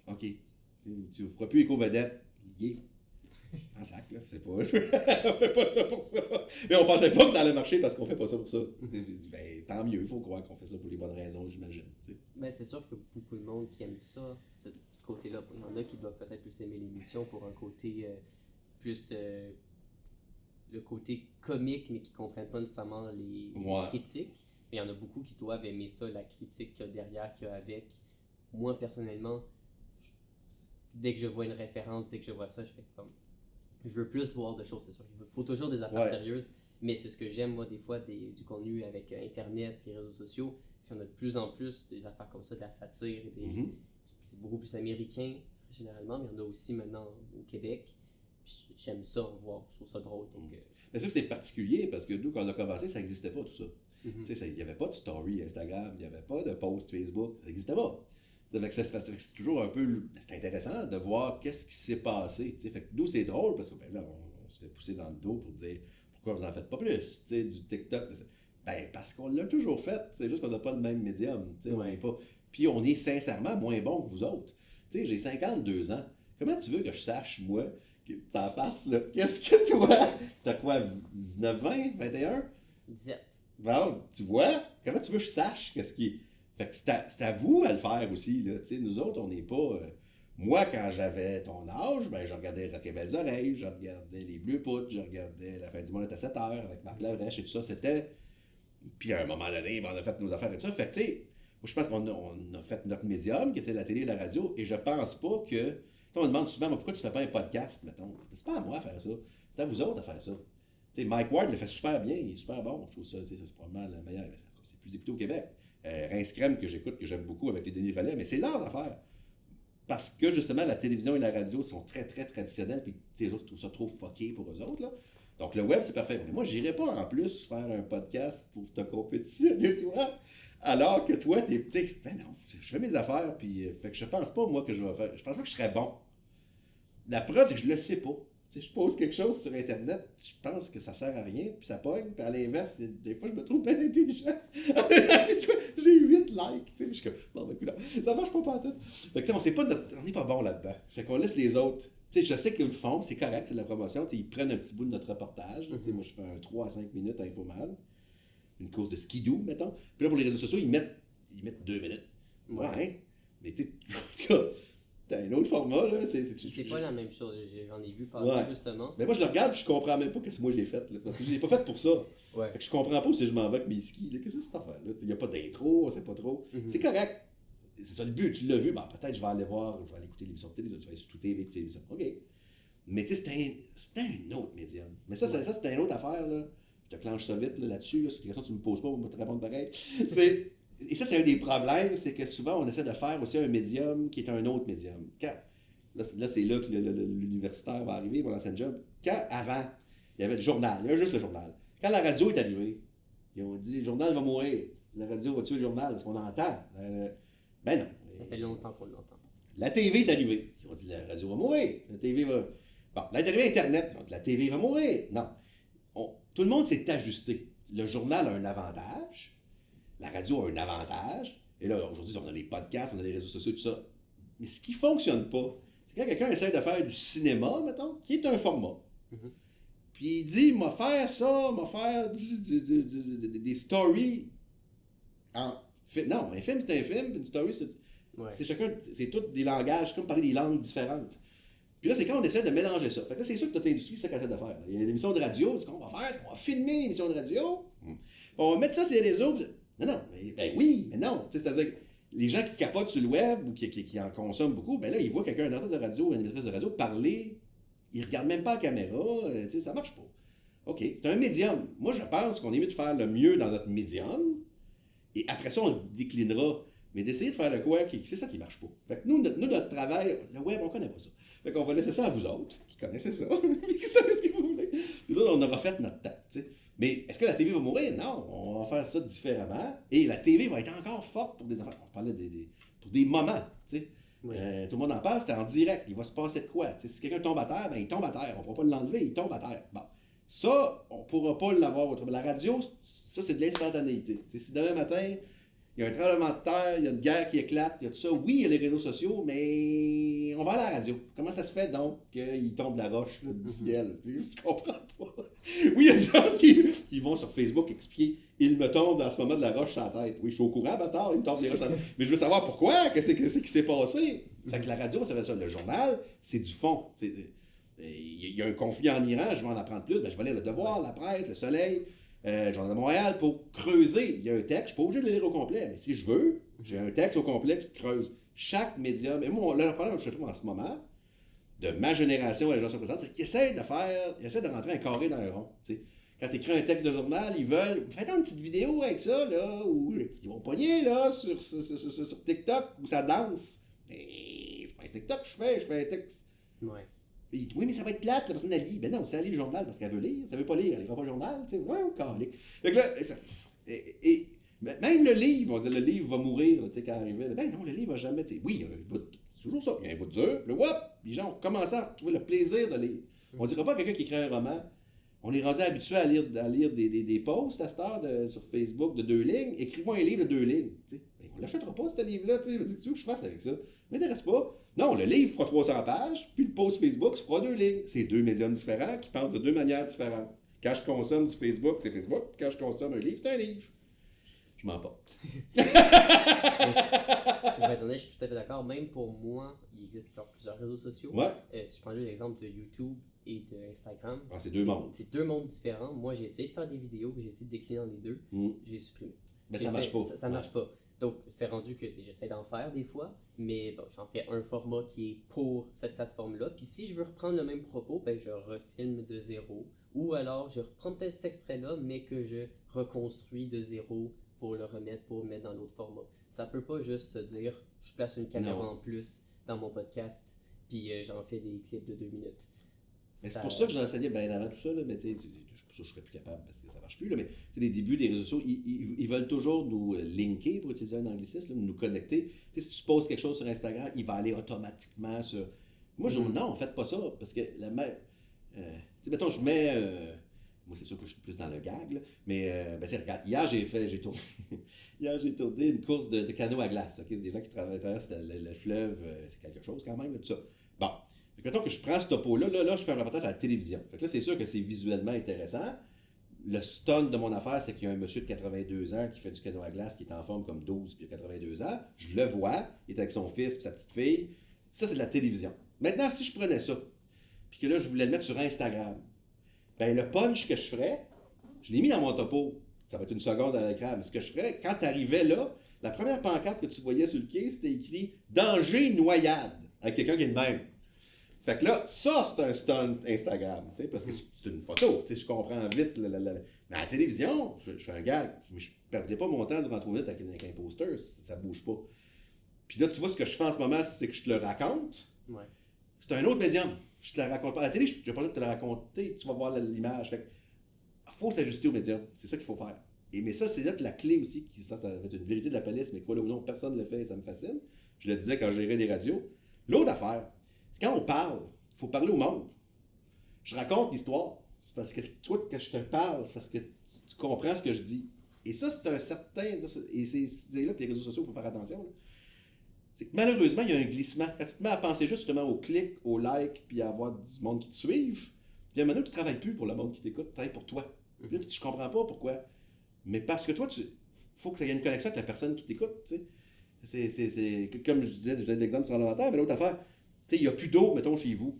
OK, tu ne feras plus éco-vedette, en sac, là, c'est pas... on fait pas ça pour ça. Mais on pensait pas que ça allait marcher parce qu'on fait pas ça pour ça. Ben, tant mieux, il faut croire qu'on fait ça pour les bonnes raisons, j'imagine. Ben, c'est sûr que beaucoup de monde qui aime ça, côté-là. Il y en a qui doivent peut-être plus aimer l'émission pour un côté plus le côté comique, mais qui ne comprennent pas nécessairement les critiques. Mais il y en a beaucoup qui doivent aimer ça, la critique qu'il y a derrière, qu'il y a avec. Moi, personnellement, dès que je vois une référence, dès que je vois ça, je fais comme... Je veux plus voir de choses, c'est sûr. Il faut toujours des affaires sérieuses, mais c'est ce que j'aime, moi, des fois, du contenu avec Internet, les réseaux sociaux. Il y en a de plus en plus des affaires comme ça, de la satire. C'est beaucoup plus américain, généralement, mais il y en a aussi maintenant au Québec. Puis j'aime ça en voir, je trouve ça drôle. Donc, mais c'est particulier, parce que nous, quand on a commencé, ça n'existait pas, tout ça. Il n'y avait pas de story Instagram, il n'y avait pas de post Facebook, ça n'existait pas. C'est toujours un peu... C'est intéressant de voir qu'est-ce qui s'est passé. Fait que nous, c'est drôle parce que là, on se fait pousser dans le dos pour dire pourquoi vous n'en faites pas plus, du TikTok. Parce qu'on l'a toujours fait, c'est juste qu'on n'a pas le même médium. On n'est pas... Puis on est sincèrement moins bon que vous autres. J'ai 52 ans. Comment tu veux que je sache, moi, t'en farce, là? Qu'est-ce que toi? T'as quoi, 19, 20, 21? 17. Bon, tu vois? Comment tu veux que je sache qu'est-ce qui est... Fait que c'est à vous à le faire aussi, là. Nous autres, on n'est pas... Moi, quand j'avais ton âge, je regardais Rock et Belles Oreilles, je regardais Les Bleus Poutres, je regardais La fin du monde est à 7 heures avec Marc Labrèche et tout ça, c'était... Puis à un moment donné, on a fait nos affaires et tout ça. Fait que, tu sais, moi, je pense qu'on a fait notre médium, qui était la télé et la radio, et je pense pas que... on me demande souvent, pourquoi tu fais pas un podcast, mettons? C'est pas à moi à faire ça, c'est à vous autres à faire ça. Mike Ward le fait super bien, il est super bon, je trouve ça, c'est probablement le meilleur, c'est plus écouté au Québec. Rince Crème que j'écoute, que j'aime beaucoup avec les Denis Relais, mais c'est leurs affaires. Parce que justement, la télévision et la radio sont très, très traditionnelles, puis les autres trouvent ça trop fucké pour eux autres, là. Donc le web, c'est parfait. Mais moi, j'irais pas en plus faire un podcast pour te compétitionner, toi, alors que toi, ben non, je fais mes affaires, puis fait que je pense pas, moi, que je vais faire, je pense pas que je serais bon. La preuve, c'est que je le sais pas. Je pose quelque chose sur Internet, je pense que ça sert à rien, puis ça pogne, puis à l'inverse, des fois, je me trouve bien intelligent. J'ai 8 likes, je suis comme, bon, ben, écoute, ça marche pas partout. Fait que, on n'est pas bon là-dedans. Fait qu'on laisse les autres. Je sais qu'ils le font, c'est correct, c'est de la promotion, ils prennent un petit bout de notre reportage. Moi, je fais un 3 à 5 minutes à Infoman, une course de skidoo, mettons. Puis là, pour les réseaux sociaux, ils mettent 2 minutes. Ouais. Mais tu sais, t'as un autre format, là. C'est pas la même chose, j'en ai vu passer justement. Mais moi, je le regarde et je comprends même pas ce que moi j'ai fait, là, parce que je l'ai pas fait pour ça. Fait que je comprends pas si je m'en vais avec mes skis. Qu'est-ce que c'est cette affaire-là? Il n'y a pas d'intro, c'est pas trop. C'est correct. C'est ça le but, tu l'as vu, peut-être je vais aller voir, je vais aller écouter l'émission de télé, tu vas aller sur TV écouter l'émission. OK. Mais tu sais, c'était un autre médium. Mais ça c'était une autre affaire, là. Je te clenche ça vite là-dessus, c'est une question que tu me poses pas, on va te répondre pareil. Et ça, c'est un des problèmes, c'est que souvent, on essaie de faire aussi un médium qui est un autre médium. Là, c'est là que l'universitaire va arriver pour l'ancien job. Quand, avant, il y avait le journal, il y avait juste le journal. Quand la radio est arrivée, ils ont dit, le journal va mourir. La radio va tuer le journal, est-ce qu'on entend? Ben non. Ça fait longtemps qu'on l'entend. La TV est arrivée. Ils ont dit, la radio va mourir. La TV va... Bon, là est arrivé Internet. Ils ont dit, la TV va mourir. Non. Tout le monde s'est ajusté. Le journal a un avantage. La radio a un avantage. Et là, aujourd'hui, on a les podcasts, on a les réseaux sociaux, tout ça. Mais ce qui ne fonctionne pas, c'est quand quelqu'un essaie de faire du cinéma, mettons, qui est un format. Puis il dit, m'a faire ça, m'a faire des stories. Non, un film, c'est un film, puis une story, c'est chacun, c'est tous des langages, comme parler des langues différentes. Puis là, c'est quand on essaie de mélanger ça. Fait que là, c'est sûr que notre industrie, c'est ça qu'elle essaie de faire. Il y a une émission de radio, c'est qu'on va faire, on va filmer une émission de radio, on va mettre ça sur les réseaux. Non, oui, mais non. C'est-à-dire que les gens qui capotent sur le web ou qui en consomment beaucoup, ben là, ils voient quelqu'un, un animateur de radio ou une animatrice de radio parler, ils ne regardent même pas la caméra, ça marche pas. OK, c'est un médium. Moi, je pense qu'on est mieux de faire le mieux dans notre médium, et après ça, on le déclinera. Mais d'essayer de faire le quoi, c'est ça qui marche pas. Fait que nous, notre travail, le web, on connaît pas ça. Fait qu'on va laisser ça à vous autres, qui connaissez ça, qui savez ce que vous voulez. Nous autres, on aura fait notre temps, t'sais. Mais est-ce que la TV va mourir? Non, on va faire ça différemment. Et la TV va être encore forte pour des affaires. On parlait pour des moments, tu sais. Tout le monde en parle, c'est en direct. Il va se passer de quoi? T'sais, si quelqu'un tombe à terre, ben il tombe à terre. On ne pourra pas l'enlever, il tombe à terre. Bon. Ça, on ne pourra pas l'avoir autrement. La radio, ça, c'est de l'instantanéité. T'sais, si demain matin, il y a un tremblement de terre, il y a une guerre qui éclate, il y a tout ça. Oui, il y a les réseaux sociaux, mais on va à la radio. Comment ça se fait donc qu'il tombe de la roche là, du ciel? Je comprends pas. Oui, il y a des gens qui vont sur Facebook il me tombe dans ce moment de la roche sur la tête. Oui, je suis au courant, bâtard, il me tombe des roches sur la tête. Mais je veux savoir pourquoi, qu'est-ce qui s'est passé. Fait que la radio, ça fait ça. Le journal, c'est du fond. Il y a un conflit en Iran, je vais en apprendre plus. Ben, je vais lire Le Devoir, La Presse, Le Soleil, le Journal de Montréal pour creuser. Il y a un texte, je ne suis pas obligé de le lire au complet, mais si je veux, j'ai un texte au complet qui creuse. Chaque médium, et moi, le problème que je trouve en ce moment, de ma génération et la génération précédente, c'est qu'ils essaient de rentrer un carré dans un rond. T'sais. Quand tu écris un texte de journal, ils veulent. Faites une petite vidéo avec ça, là, ou ils vont pogner là, sur TikTok où ça danse. Mais c'est pas un TikTok que je fais un texte. Ouais. Oui, mais ça va être plate, la personne elle lit. Ben non, c'est aller le journal parce qu'elle veut lire. Ça veut pas lire, elle lira pas le journal. Tu sais, ouais, ou carré. Fait que là, et même le livre, on dit le livre va mourir, tu sais, quand arrivé. Ben non, le livre va jamais. T'sais, oui, il y a un bout. C'est toujours ça. Il y a un bout dur. Le whoop, les gens ont commencé à retrouver le plaisir de lire. On dira pas à quelqu'un qui écrit un roman. On est rendu habitué à lire des posts à cette heure sur Facebook de 2 lignes. Écris-moi un livre de 2 lignes. Ben, on ne l'achètera pas, ce livre-là. Tu veux que je fasse avec ça? Ça ne m'intéresse pas. Non, le livre fera 300 pages, puis le post Facebook se fera 2 lignes. C'est 2 médiums différents qui pensent de 2 manières différentes. Quand je consomme du Facebook, c'est Facebook. Quand je consomme un livre, c'est un livre. Je m'emporte. Je vais être honnête, je suis tout à fait d'accord. Même pour moi, il existe plusieurs réseaux sociaux. Ouais. Si je prends juste l'exemple de YouTube et d'Instagram. Ah, c'est 2 mondes. C'est 2 mondes différents. Moi, j'ai essayé de faire des vidéos, j'ai essayé de décliner dans les deux. J'ai supprimé. Mais ça marche pas. Ça marche pas. Donc, c'est rendu que j'essaie d'en faire des fois, mais bon, j'en fais un format qui est pour cette plateforme-là. Puis si je veux reprendre le même propos, ben, je refilme de zéro. Ou alors, je reprends peut-être cet extrait-là, mais que je reconstruis de zéro pour le remettre, pour le mettre dans l'autre format. Ça peut pas juste se dire, je place une caméra en plus dans mon podcast, puis j'en fais des clips de 2 minutes. C'est pour ça que j'enseignais bien avant tout ça, là, mais tu sais, je serais plus capable parce que ça marche plus, là, mais les débuts des réseaux sociaux, ils veulent toujours nous linker, pour utiliser un anglicisme, là, nous connecter. T'sais, si tu poses quelque chose sur Instagram, il va aller automatiquement sur... Moi, je dis non, faites pas ça, parce que la même... mettons, je mets... moi, c'est sûr que je suis plus dans le gag, là, mais regarde, hier, j'ai tourné une course de canot à glace. Okay? C'est des gens qui traversent le fleuve, c'est quelque chose quand même, là, tout ça. Bon. Mettons que je prends ce topo-là, là, je fais un reportage à la télévision. Fait que là, c'est sûr que c'est visuellement intéressant. Le stunt de mon affaire, c'est qu'il y a un monsieur de 82 ans qui fait du canot à glace, qui est en forme comme 12 puis 82 ans. Je le vois, il est avec son fils et sa petite fille. Ça, c'est de la télévision. Maintenant, si je prenais ça, puis que là, je voulais le mettre sur Instagram, ben le punch que je ferais, je l'ai mis dans mon topo. Ça va être une seconde à l'écran. Mais ce que je ferais, quand tu arrivais là, la première pancarte que tu voyais sur le quai, c'était écrit « Danger noyade » avec quelqu'un qui est le même. Fait que là, ça, c'est un stunt Instagram, parce que c'est une photo, je comprends vite. Mais à la télévision, je fais un gag, mais je ne perdrai pas mon temps durant trop vite avec un poster, ça ne bouge pas. Puis là, tu vois, ce que je fais en ce moment, c'est que je te le raconte. Ouais. C'est un autre médium. Je te le raconte pas. À la télé, je ne vais pas te le raconter, tu vas voir l'image. Fait que faut s'ajuster au médium, c'est ça qu'il faut faire. Mais ça, c'est là que la clé aussi, ça va être une vérité de la police, mais quoi ou non, personne ne le fait et ça me fascine. Je le disais quand je gérais des radios. L'autre affaire, quand on parle, il faut parler au monde. Je raconte l'histoire. C'est parce que toi, quand je te parle, c'est parce que tu comprends ce que je dis. Et ça, c'est un certain... Et c'est là que les réseaux sociaux, il faut faire attention. Là. C'est que malheureusement, il y a un glissement. Quand tu te mets à penser justement au clic, au like, puis à avoir du monde qui te suive, puis à un moment donné, tu ne travailles plus pour le monde qui t'écoute, tu travailles pour toi. Puis là, tu ne comprends pas pourquoi. Mais parce que toi, il faut que ça y ait une connexion avec la personne qui t'écoute. C'est comme je disais, je donne l'exemple sur l'inventaire, mais l'autre affaire... Tu sais, il n'y a plus d'eau, mettons, chez vous.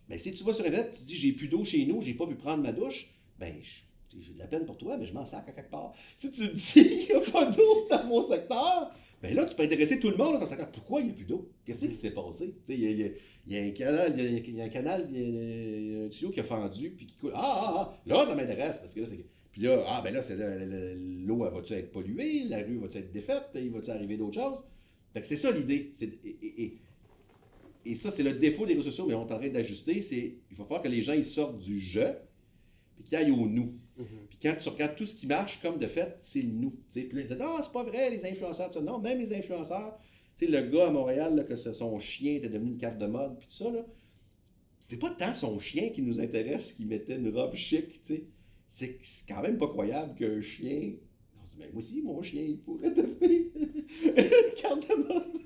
Bien, si tu vas sur Internet, tu dis, j'ai plus d'eau chez nous, j'ai pas pu prendre ma douche, bien, j'ai de la peine pour toi, mais je m'en sac à quelque part. Si tu me dis, il n'y a pas d'eau dans mon secteur, bien là, tu peux intéresser tout le monde dans ton secteur. Pourquoi il n'y a plus d'eau? Qu'est-ce qui s'est passé? Tu sais, il y a un canal, il y a un tuyau qui a fendu, puis qui coule. Là, ça m'intéresse, parce que là, c'est... Puis là, ben là, l'eau, elle va-tu être polluée? La rue va-tu être défaite? Il va-tu arriver d'autres choses? Fait que c'est ça l'idée. Et ça, c'est le défaut des réseaux sociaux, mais on est en train d'ajuster, il faut faire que les gens ils sortent du « je » puis qu'ils aillent au « nous ». Puis quand tu regardes tout ce qui marche, comme de fait, c'est le « nous ». Puis là, ils disent « Ah, c'est pas vrai, les influenceurs, ça. » Non, même les influenceurs, tu sais, le gars à Montréal, là, que son chien était devenu une carte de mode, puis tout ça, là, c'est pas tant son chien qui nous intéresse, qui mettait une robe chic, tu sais. C'est quand même pas croyable qu'un chien... Ben, moi aussi, mon chien, il pourrait devenir une carte de mode.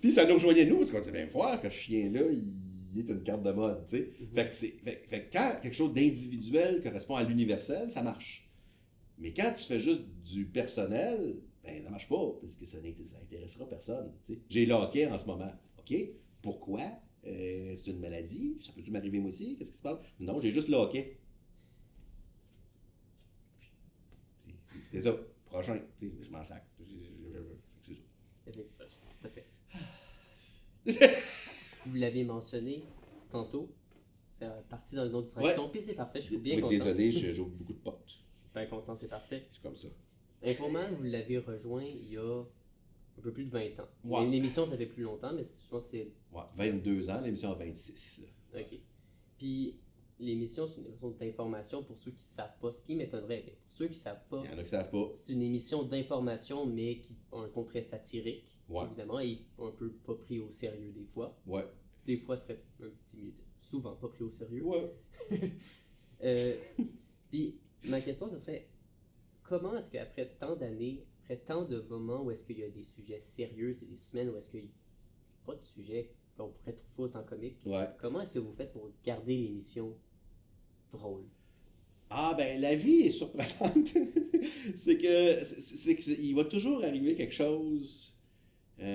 Puis ça nous rejoignait nous, parce qu'on disait, bien, voir que ce chien-là, il est une carte de mode, tu sais. Fait que quand quelque chose d'individuel correspond à l'universel, ça marche. Mais quand tu fais juste du personnel, ben ça marche pas, parce que ça n'intéressera personne. T'sais. J'ai le hockey en ce moment. OK, pourquoi? C'est une maladie? Ça peut-tu m'arriver moi aussi? Qu'est-ce qui se passe? Non, j'ai juste le hockey. C'est ça. Prochain. Je m'en sac. C'est ça. Tout à fait. Vous l'avez mentionné tantôt. C'est parti dans une autre direction. Puis c'est parfait. Je suis bien content. Désolé, j'ouvre beaucoup de portes. Je suis bien content, c'est parfait. C'est comme ça. Infoman, vous l'avez rejoint il y a un peu plus de 20 ans. Ouais. L'émission, ça fait plus longtemps, mais je pense que c'est... Ouais, 22 ans, l'émission a 26. Là. OK. Puis l'émission, c'est une émission d'information pour ceux qui ne savent pas, ce qui m'étonnerait. Mais pour ceux qui ne savent pas... Il y en a qui savent pas. C'est une émission d'information, mais qui a un ton très satirique, évidemment, et un peu pas pris au sérieux des fois. Ouais. Des fois, ce serait un petit mieux. Souvent pas pris au sérieux. Ouais. Puis ma question, ce serait... Comment est-ce qu'après tant d'années, après tant de moments où est-ce qu'il y a des sujets sérieux, des semaines où est-ce qu'il n'y a pas de sujet qu'on pourrait trouver autant comique, comment est-ce que vous faites pour garder l'émission drôle? Ah ben la vie est surprenante. c'est que il va toujours arriver quelque chose. Tu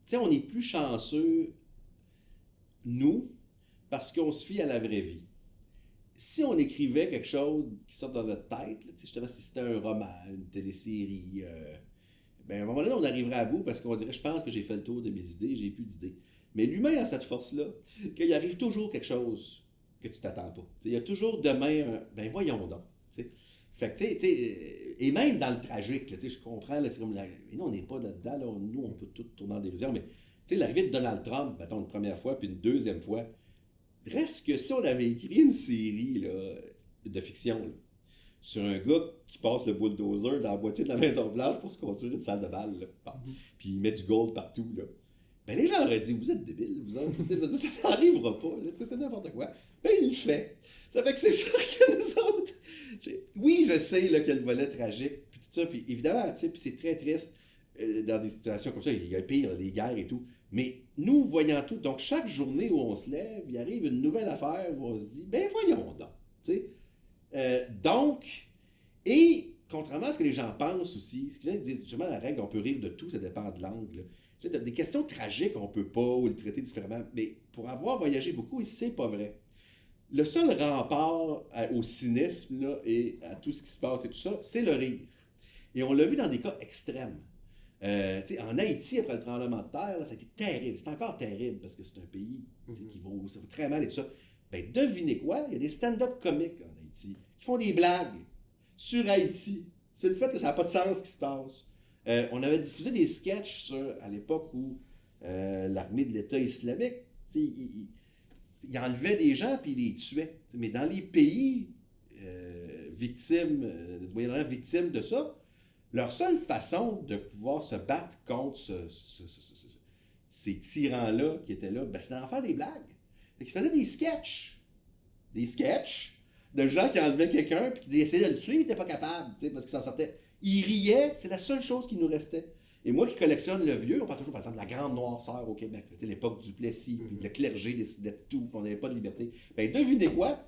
sais, on est plus chanceux, nous, parce qu'on se fie à la vraie vie. Si on écrivait quelque chose qui sort dans notre tête, là, justement, si c'était un roman, une télésérie, ben à un moment donné, on arriverait à bout parce qu'on dirait, je pense que j'ai fait le tour de mes idées, j'ai plus d'idées. Mais l'humain a cette force-là, qu'il arrive toujours quelque chose que tu t'attends pas. Il y a toujours demain ben voyons donc. T'sais. Fait que, tu sais, et même dans le tragique, là, je comprends, là, c'est comme, mais nous, on n'est pas là-dedans, là, nous, on peut tout tourner en dérision, mais l'arrivée de Donald Trump, mettons, une première fois, puis une deuxième fois, reste que si on avait écrit une série là, de fiction là, sur un gars qui passe le bulldozer dans la boîtier de la Maison-Blanche pour se construire une salle de bal, là, puis il met du gold partout, là, ben les gens auraient dit, vous êtes débiles, vous autres, ça n'arrivera pas, là, c'est n'importe quoi. Ben il le fait. Ça fait que c'est sûr que nous autres, oui, je sais là, qu'il y a le volet tragique, puis tout ça, puis évidemment, puis c'est très triste dans des situations comme ça, il y a pire, les guerres et tout. Mais nous, voyant tout, donc chaque journée où on se lève, il arrive une nouvelle affaire où on se dit, ben voyons donc. Donc, et contrairement à ce que les gens pensent aussi, ce que je dis, justement, la règle, on peut rire de tout, ça dépend de l'angle. Des questions tragiques, on peut pas ou le traiter différemment, mais pour avoir voyagé beaucoup, c'est pas vrai. Le seul rempart au cynisme là, et à tout ce qui se passe et tout ça, c'est le rire. Et on l'a vu dans des cas extrêmes. En Haïti, après le tremblement de terre, là, ça a été terrible. C'est encore terrible parce que c'est un pays ça va très mal et tout ça. Ben, devinez quoi? Il y a des stand-up comiques en Haïti qui font des blagues sur Haïti. C'est le fait que ça n'a pas de sens ce qui se passe. On avait diffusé des sketchs à l'époque où l'armée de l'État islamique, il enlevait des gens puis il les tuait. Mais dans les pays victimes, du Moyen-Orient victimes de ça, leur seule façon de pouvoir se battre contre ces tyrans-là qui étaient là, ben, c'était d'en faire des blagues. Ils faisaient des sketchs. Des sketchs de gens qui enlevaient quelqu'un et qui essayaient de le tuer, mais ils n'étaient pas capables, parce qu'ils s'en sortaient. Ils riaient, c'est la seule chose qui nous restait. Et moi qui collectionne le vieux, on parle toujours, par exemple, de la grande noirceur au Québec, l'époque du Plessis, puis le clergé décidait de tout, puis on n'avait pas de liberté. Ben, devinez quoi?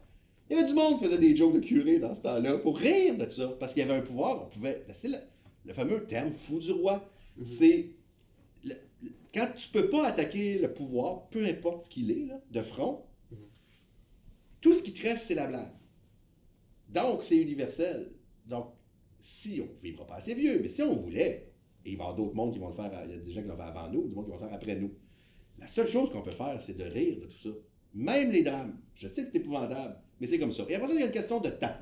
Il y avait du monde qui faisait des jokes de curé dans ce temps-là pour rire de ça, parce qu'il y avait un pouvoir, on pouvait... Ben, c'est le fameux terme fou du roi. C'est... Quand tu peux pas attaquer le pouvoir, peu importe ce qu'il est, là, de front, tout ce qui te reste, c'est la blague. Donc, c'est universel. Donc, si on ne vivra pas assez vieux, mais si on voulait, et il va y avoir d'autres mondes qui vont le faire, il y a des gens qui l'ont fait avant nous, des mondes qui vont le faire après nous. La seule chose qu'on peut faire, c'est de rire de tout ça. Même les drames. Je sais que c'est épouvantable, mais c'est comme ça. Et après ça, il y a une question de temps.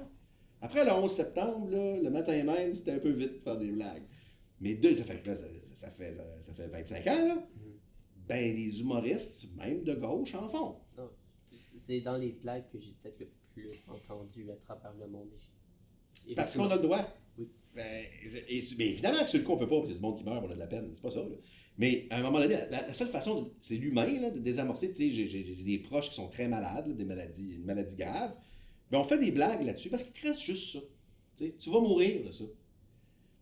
Après le 11 septembre, là, le matin même, c'était un peu vite de faire des blagues. Mais ça fait 25 ans, là. Ben, les humoristes, même de gauche, en font. Non, c'est dans les blagues que j'ai peut-être le plus entendu à travers le monde. Parce qu'on a le droit. Oui. Ben, mais évidemment que sur le coup, on peut pas, parce qu'il y a du monde qui meurt, on a de la peine. C'est pas ça, là. Mais à un moment donné, la seule façon, c'est l'humain, là, de désamorcer. Tu sais, j'ai des proches qui sont très malades, là, une maladie grave. Ben, on fait des blagues là-dessus parce qu'il te reste juste ça. Tu vas mourir de ça.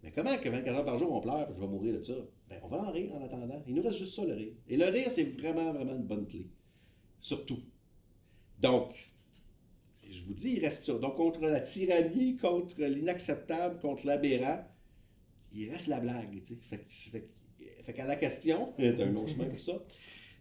Mais comment que 24 heures par jour on pleure et je vais mourir de ça? Ben, on va en rire en attendant. Il nous reste juste ça, le rire. Et le rire, c'est vraiment, vraiment une bonne clé. Surtout. Donc, je vous dis, il reste ça. Donc, contre la tyrannie, contre l'inacceptable, contre l'aberrant, il reste la blague, tu sais. Fait qu'à la question, c'est un long chemin pour ça,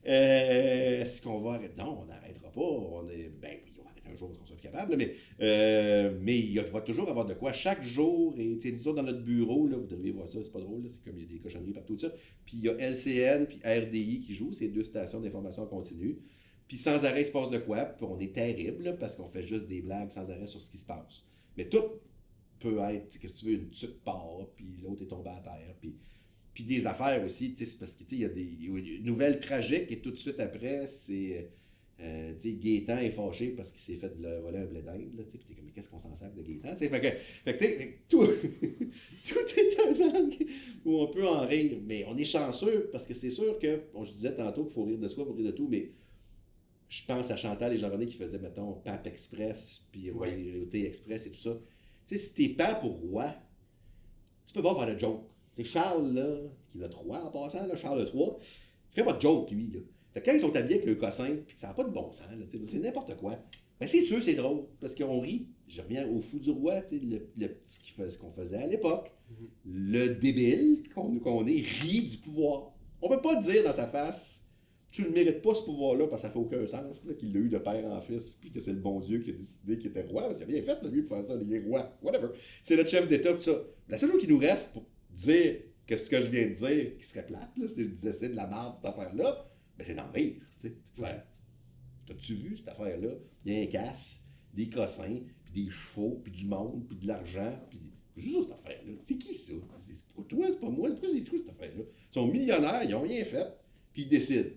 est-ce qu'on va arrêter? Non, on n'arrêtera pas. Oui, on va arrêter un jour parce qu'on soit plus capable, mais il va toujours avoir de quoi. Chaque jour, et nous autres, dans notre bureau, là, vous devriez voir ça, c'est pas drôle, là, c'est comme il y a des cochonneries partout, ça. Puis il y a LCN, puis RDI qui jouent, ces 2 stations d'information continue. Puis sans arrêt, il se passe de quoi, puis on est terrible, là, parce qu'on fait juste des blagues sans arrêt sur ce qui se passe. Mais tout peut être, qu'est-ce que tu veux, une tuque part, puis l'autre est tombé à terre, puis des affaires aussi, c'est parce qu'il y a une nouvelle tragique, et tout de suite après, c'est, Gaétan est fâché parce qu'il s'est fait voler un blé d'Inde, puis t'es comme, mais qu'est-ce qu'on s'en sert de Gaétan? Fait que tout, tout est un angle où on peut en rire, mais on est chanceux, parce que c'est sûr que, je disais tantôt qu'il faut rire de soi pour rire de tout, mais je pense à Chantal et Jean-René qui faisaient, mettons, Pape Express, puis Royauté Express et tout ça. Tu sais, si t'es Pape ou roi, tu peux pas faire de joke. Tu sais, Charles, là, qui est le 3 en passant, là, Charles le 3, il fait pas de joke, lui, là. Fait que quand ils sont habillés avec le cossin, puis que ça n'a pas de bon sens, là, c'est n'importe quoi, ben c'est sûr c'est drôle, parce qu'on rit. Je reviens au fou du roi, tu sais, ce qu'on faisait à l'époque. Le débile qu'on est rit du pouvoir. On peut pas dire dans sa face, tu ne mérites pas ce pouvoir-là parce que ça fait aucun sens, là, qu'il l'a eu de père en fils, puis que c'est le bon Dieu qui a décidé qu'il était roi, parce qu'il n'a rien fait, lui, pour faire ça, il est roi, whatever. C'est notre chef d'État, tout ça. La seule chose qui nous reste pour dire que ce que je viens de dire, qui serait plate, là, si je disais c'est de la merde, cette affaire-là, ben c'est d'en rire, tu sais. T'as-tu vu cette affaire-là? Il y a un casse, des cossins, puis des chevaux, puis du monde, puis de l'argent, puis juste ça, cette affaire-là. C'est qui ça? C'est pas toi, c'est pas moi, c'est quoi cette affaire-là? Ils sont millionnaires, ils n'ont rien fait, puis ils décident.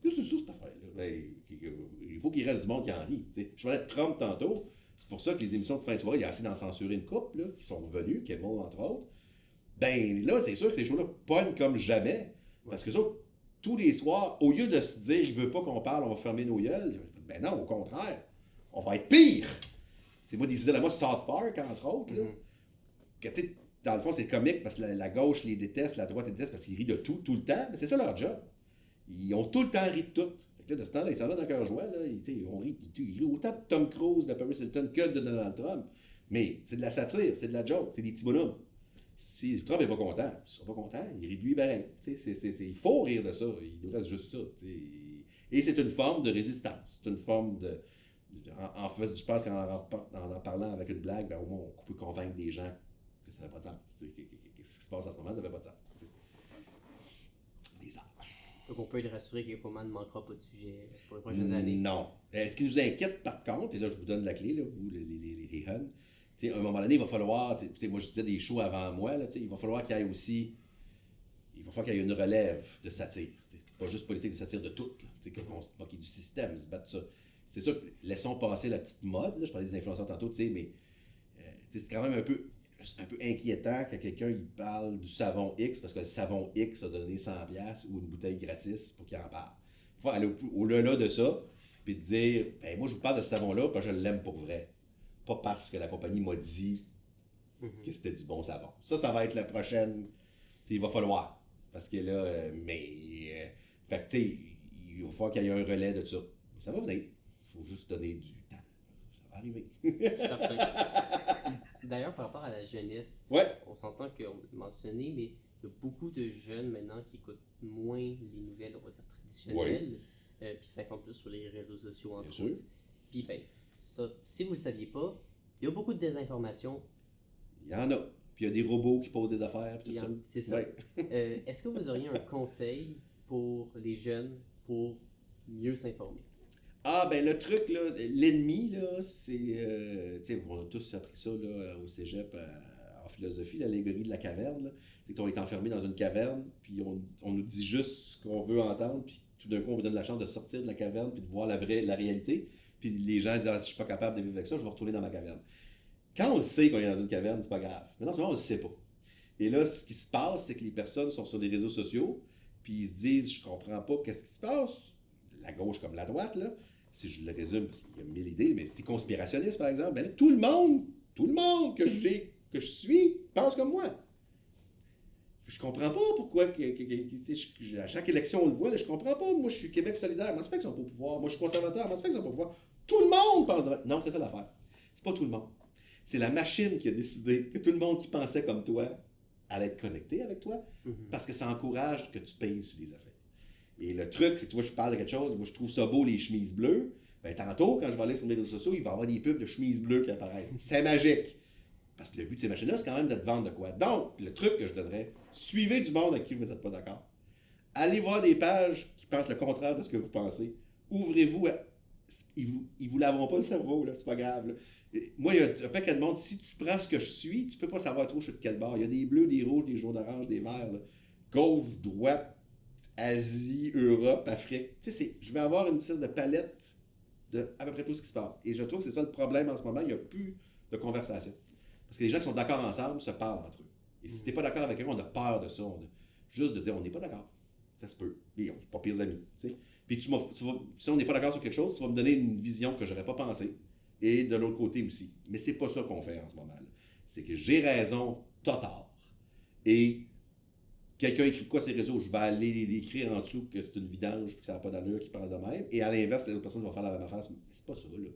C'est ça, cette affaire-là. Ben, il faut qu'il reste du monde qui en rit. T'sais. Je parlais de Trump tantôt. C'est pour ça que les émissions de fin de soirée, il y a assez d'en censurer une couple, là, qui sont revenues, Quel Monde, entre autres. Ben là, c'est sûr que ces shows-là pognent comme jamais. Parce que ça, tous les soirs, au lieu de se dire, il veut pas qu'on parle, on va fermer nos gueules, ben non, au contraire, on va être pire. C'est moi des idées à moi, South Park, entre autres, là. Que, tu sais, dans le fond, c'est comique parce que la gauche les déteste, la droite les déteste parce qu'ils rient de tout le temps. Mais c'est ça leur job. Ils ont tout le temps ri de tout. Fait que là, de ce temps-là, ils s'en vont dans cœur joie. Là, ils rient autant de Tom Cruise, de Paris Hilton que de Donald Trump. Mais c'est de la satire, c'est de la joke, c'est des petits bonhommes. Si Trump n'est pas content, il ne sera pas content, il rit de lui ben. Il faut rire de ça, il nous reste juste ça. T'sais. Et c'est une forme de résistance. C'est une forme de. En fait, je pense qu'en parlant avec une blague, ben, au moins on peut convaincre des gens que ça n'a pas de sens. Qu'est-ce qui se passe en ce moment, ça n'a pas de sens. Des arts. Donc on peut être rassuré qu'Infoman ne manquera pas de sujet pour les prochaines années. Non. Ce qui nous inquiète par contre, et là je vous donne la clé, là, vous les huns, à un moment donné, il va falloir, moi je disais des shows avant moi, là, il va falloir qu'il y ait aussi, une relève de satire. Pas juste politique, de satire de tout, qu'on se moque du système, se battre ça. C'est sûr, laissons passer la petite mode, là, je parlais des influenceurs tantôt, mais c'est quand même un peu inquiétant quand quelqu'un il parle du savon X parce que le savon X a donné 100$ ou une bouteille gratis pour qu'il en parle. Il faut aller au-delà de ça, puis te dire, ben moi je vous parle de ce savon-là parce que je l'aime pour vrai. Pas parce que la compagnie m'a dit que c'était du bon savon. Ça va être la prochaine. Il va falloir. Parce que là, fait que il va falloir qu'il y ait un relais de ça. Mais ça va venir. Il faut juste donner du temps. Ça va arriver. Certain. D'ailleurs, par rapport à la jeunesse, on s'entend qu'on l'a mentionné, mais il y a beaucoup de jeunes maintenant qui écoutent moins les nouvelles, on va dire, traditionnelles, puis s'informent plus sur les réseaux sociaux, entre autres. Puis, ben, ça, si vous ne le saviez pas, il y a beaucoup de désinformation. Il y en a. Puis il y a des robots qui posent des affaires, puis tout ça. C'est ça. Est-ce que vous auriez un conseil pour les jeunes pour mieux s'informer? Ah, ben le truc, là, l'ennemi, là, c'est... tu sais, on a tous appris ça là, au cégep en philosophie, l'allégorie de la caverne. Là. C'est qu'on est enfermé dans une caverne, puis on nous dit juste ce qu'on veut entendre, puis tout d'un coup, on vous donne la chance de sortir de la caverne, puis de voir la réalité. Puis les gens disent, si je suis pas capable de vivre avec ça, je vais retourner dans ma caverne. Quand on le sait qu'on est dans une caverne, c'est pas grave. Mais dans ce moment, on le sait pas. Et là, ce qui se passe, c'est que les personnes sont sur les réseaux sociaux, puis ils se disent, je comprends pas qu'est-ce qui se passe, la gauche comme la droite, là. Si je le résume, il y a 1000 idées, mais si tu es conspirationniste, par exemple, ben là, tout le monde que je suis pense comme moi. Je comprends pas pourquoi, à chaque élection, on le voit, là, je comprends pas. Moi, je suis Québec solidaire, comment ça fait qu'ils sont pas au pouvoir? Moi, je suis conservateur, comment ça fait qu'ils sont pas au pouvoir? Tout le monde pense de même. Non, c'est ça l'affaire. C'est pas tout le monde. C'est la machine qui a décidé que tout le monde qui pensait comme toi allait être connecté avec toi, parce que ça encourage que tu payes sur les affaires. Et le truc, c'est que tu vois, je parle de quelque chose, moi je trouve ça beau, les chemises bleues. Ben, tantôt, quand je vais aller sur mes réseaux sociaux, il va y avoir des pubs de chemises bleues qui apparaissent. C'est magique. Parce que le but de ces machines-là, c'est quand même de te vendre de quoi. Donc, le truc que je donnerais, suivez du monde avec qui vous n'êtes pas d'accord. Allez voir des pages qui pensent le contraire de ce que vous pensez. Ouvrez-vous à... Ils vous laveront pas le cerveau, là, c'est pas grave. Là. Moi, il y a un paquet de monde. Si tu prends ce que je suis, tu peux pas savoir trop je suis de quel bord. Il y a des bleus, des rouges, des jaunes d'orange, des verts. Là. Gauche, droite, Asie, Europe, Afrique. Tu sais, je vais avoir une espèce de palette de à peu près tout ce qui se passe. Et je trouve que c'est ça le problème en ce moment. Il n'y a plus de conversation. Parce que les gens qui sont d'accord ensemble se parlent entre eux. Et si tu n'es pas d'accord avec eux, on a peur de ça. Juste de dire on n'est pas d'accord. Ça se peut. Et on n'est pas pires amis. T'sais. Puis si on n'est pas d'accord sur quelque chose, tu vas me donner une vision que je n'aurais pas pensée. Et de l'autre côté aussi. Mais c'est pas ça qu'on fait en ce moment. C'est que j'ai raison, t'as tort. Et quelqu'un écrit quoi sur les réseaux, je vais aller écrire en dessous que c'est une vidange puis que ça n'a pas d'allure qui pense de même. Et à l'inverse, l'autre personne va faire la même affaire. Mais c'est pas ça, là.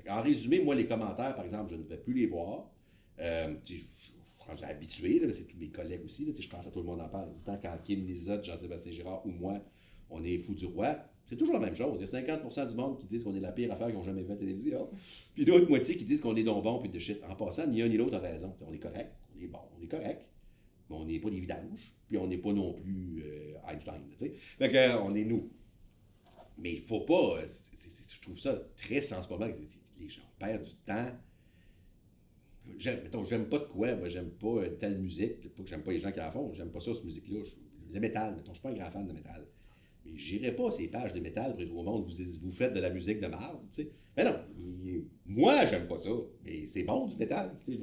En résumé, moi, les commentaires, par exemple, je ne vais plus les voir. Je suis habitué, là, c'est tous mes collègues aussi. Là, je pense à tout le monde en parle. Autant quand Kim Lizotte, Jean-Sébastien Girard ou moi, on est fous du roi. C'est toujours la même chose. Il y a 50% du monde qui disent qu'on est la pire affaire qu'ils n'ont jamais vu à la télévision. Puis l'autre moitié qui disent qu'on est donc bon puis de shit. En passant, ni un ni l'autre a raison. T'sais, on est correct, on est bon, on est correct. Mais on n'est pas des vidanges. Puis on n'est pas non plus Einstein. T'sais. Fait que, on est nous. Mais il faut pas. Je trouve ça triste en ce moment. Les gens perdent du temps. J'aime pas de quoi. Moi, j'aime pas telle musique. Pas que j'aime pas les gens qui la font. J'aime pas ça, cette musique-là. Le métal, mettons, je suis pas un grand fan de métal. Mais j'irai pas à ces pages de métal pour dire au monde, vous faites de la musique de marde, tu sais. Mais non, moi, j'aime pas ça. Mais c'est bon, du métal. Lui,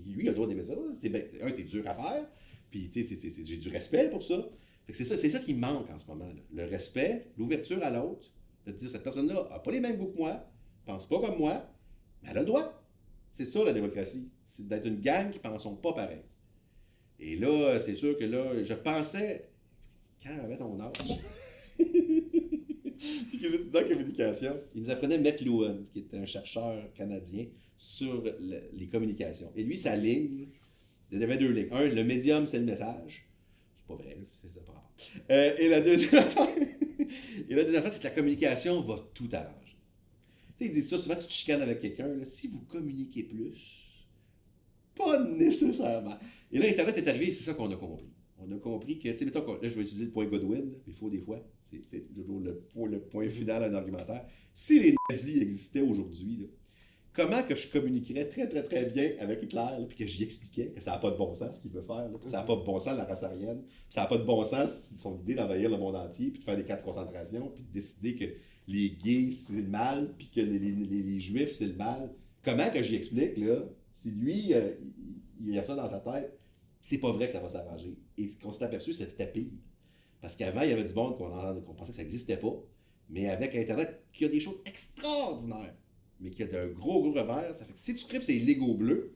il a le droit d'aimer ça. C'est dur à faire. Puis, tu sais, j'ai du respect pour ça. Fait que c'est ça qui me manque en ce moment. Là. Le respect, l'ouverture à l'autre, de dire, cette personne-là n'a pas les mêmes goûts que moi, pense pas comme moi, mais elle a le droit. C'est ça, la démocratie. C'est d'être une gang qui ne pensons pas pareil. Et là, c'est sûr que là, je pensais, quand j'avais ton âge, puis que j'étais en communication, il nous apprenait McLuhan, qui était un chercheur canadien, sur les communications. Et lui, sa ligne, il y avait deux lignes. Un, le médium, c'est le message. C'est pas vrai, c'est pas grave. Et la deuxième affaire, c'est que la communication va tout arranger. Tu sais, ils disent ça, souvent tu te chicanes avec quelqu'un, là, si vous communiquez plus, pas nécessairement. Et là, Internet est arrivé, c'est ça qu'on a compris. On a compris que, tu sais, mettons, là, je vais utiliser le point Godwin, là, il faut des fois, c'est toujours le point final d'un argumentaire. Si les nazis existaient aujourd'hui, là, comment que je communiquerais très, très, très bien avec Hitler, là, puis que j'y expliquais que ça n'a pas de bon sens ce qu'il veut faire, là, puis ça n'a pas de bon sens la race aryenne, puis ça n'a pas de bon sens son idée d'envahir le monde entier, puis de faire des camps de concentration, puis de décider que les gays, c'est le mal, puis que les juifs, c'est le mal. Comment que j'y explique, là, si lui, il a ça dans sa tête, c'est pas vrai que ça va s'arranger. Et ce qu'on s'est aperçu, c'était pire. Parce qu'avant, il y avait du monde qu'on pensait que ça n'existait pas, mais avec Internet, qui a des choses extraordinaires, mais qui a d'un gros revers, ça fait que si tu tripes ces Legos bleus,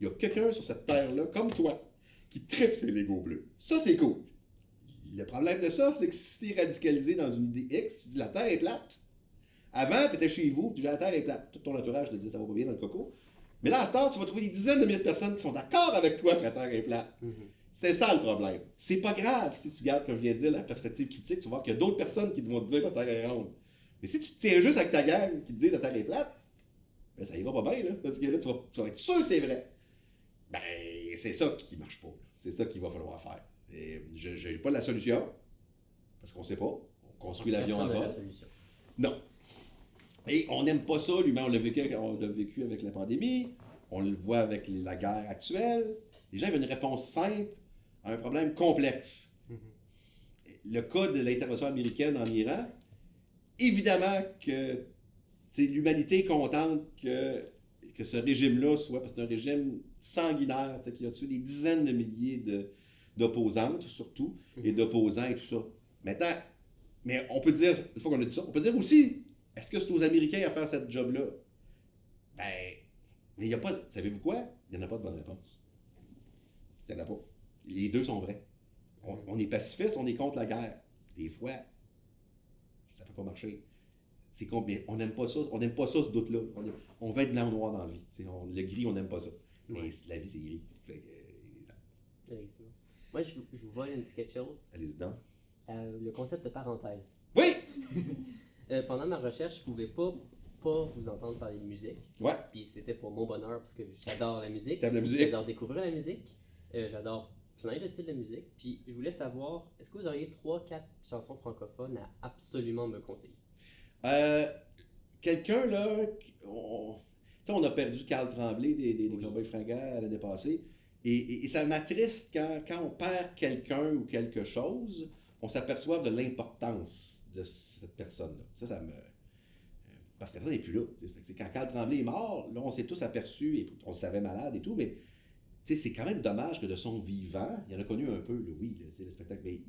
il y a quelqu'un sur cette terre-là, comme toi, qui tripe ces Legos bleus. Ça, c'est cool. Le problème de ça, c'est que si tu es radicalisé dans une idée X, tu dis la Terre est plate. Avant, tu étais chez vous, tu dis la Terre est plate. Tout ton entourage te dit ça va pas bien dans le coco. Mais là, à ce temps, tu vas trouver des dizaines de milliers de personnes qui sont d'accord avec toi que la Terre est plate. C'est ça le problème. C'est pas grave si tu gardes, comme je viens de dire, la perspective critique, tu vas voir qu'il y a d'autres personnes qui vont te dire que la Terre est ronde. Mais si tu te tiens juste avec ta gang qui te dit que la Terre est plate, ben ça ira pas bien, là. Parce que là, tu vas être sûr que c'est vrai. Ben, c'est ça qui marche pas. Là. C'est ça qu'il va falloir faire. Je n'ai pas la solution, parce qu'on ne sait pas. On construit l'avion en vol. Non. Et on n'aime pas ça, lui-même. On l'a vécu avec la pandémie. On le voit avec la guerre actuelle. Les gens veulent une réponse simple à un problème complexe. Le cas de l'intervention américaine en Iran, évidemment que l'humanité est contente que ce régime-là soit, parce que c'est un régime sanguinaire, qui a tué des dizaines de milliers d'opposantes, surtout, et d'opposants et tout ça. Maintenant, mais on peut dire, une fois qu'on a dit ça, on peut dire aussi, est-ce que c'est aux Américains à faire cette job-là? Ben, mais il n'y a pas, savez-vous quoi? Il n'y en a pas de bonne réponse. Il n'y en a pas. Les deux sont vrais. On est pacifiste, on est contre la guerre. Des fois, ça ne peut pas marcher. Mais on n'aime pas ça. On n'aime pas ça, ce doute-là. On veut être blanc ou noir dans la vie. Le gris, on n'aime pas ça. Mais la vie, c'est gris. Moi, je vous vole une petite chose. Allez-y donc. Le concept de parenthèse. Oui! Pendant ma recherche, je pouvais pas vous entendre parler de musique. Ouais. Puis c'était pour mon bonheur parce que j'adore la musique. T'aimes la musique? J'adore découvrir la musique. J'adore plein de styles de musique. Puis je voulais savoir, est-ce que vous auriez 3-4 chansons francophones à absolument me conseiller? Quelqu'un là, on a perdu Carl Tremblay des Cowboys Fringants l'année passée. Et ça m'attriste quand on perd quelqu'un ou quelque chose, on s'aperçoit de l'importance de cette personne-là. Ça me... Parce que la personne n'est plus là. Quand Carl Tremblay est mort, là, on s'est tous aperçus, et on le savait malade et tout, mais c'est quand même dommage que de son vivant, il en a connu un peu, oui, le spectacle, mais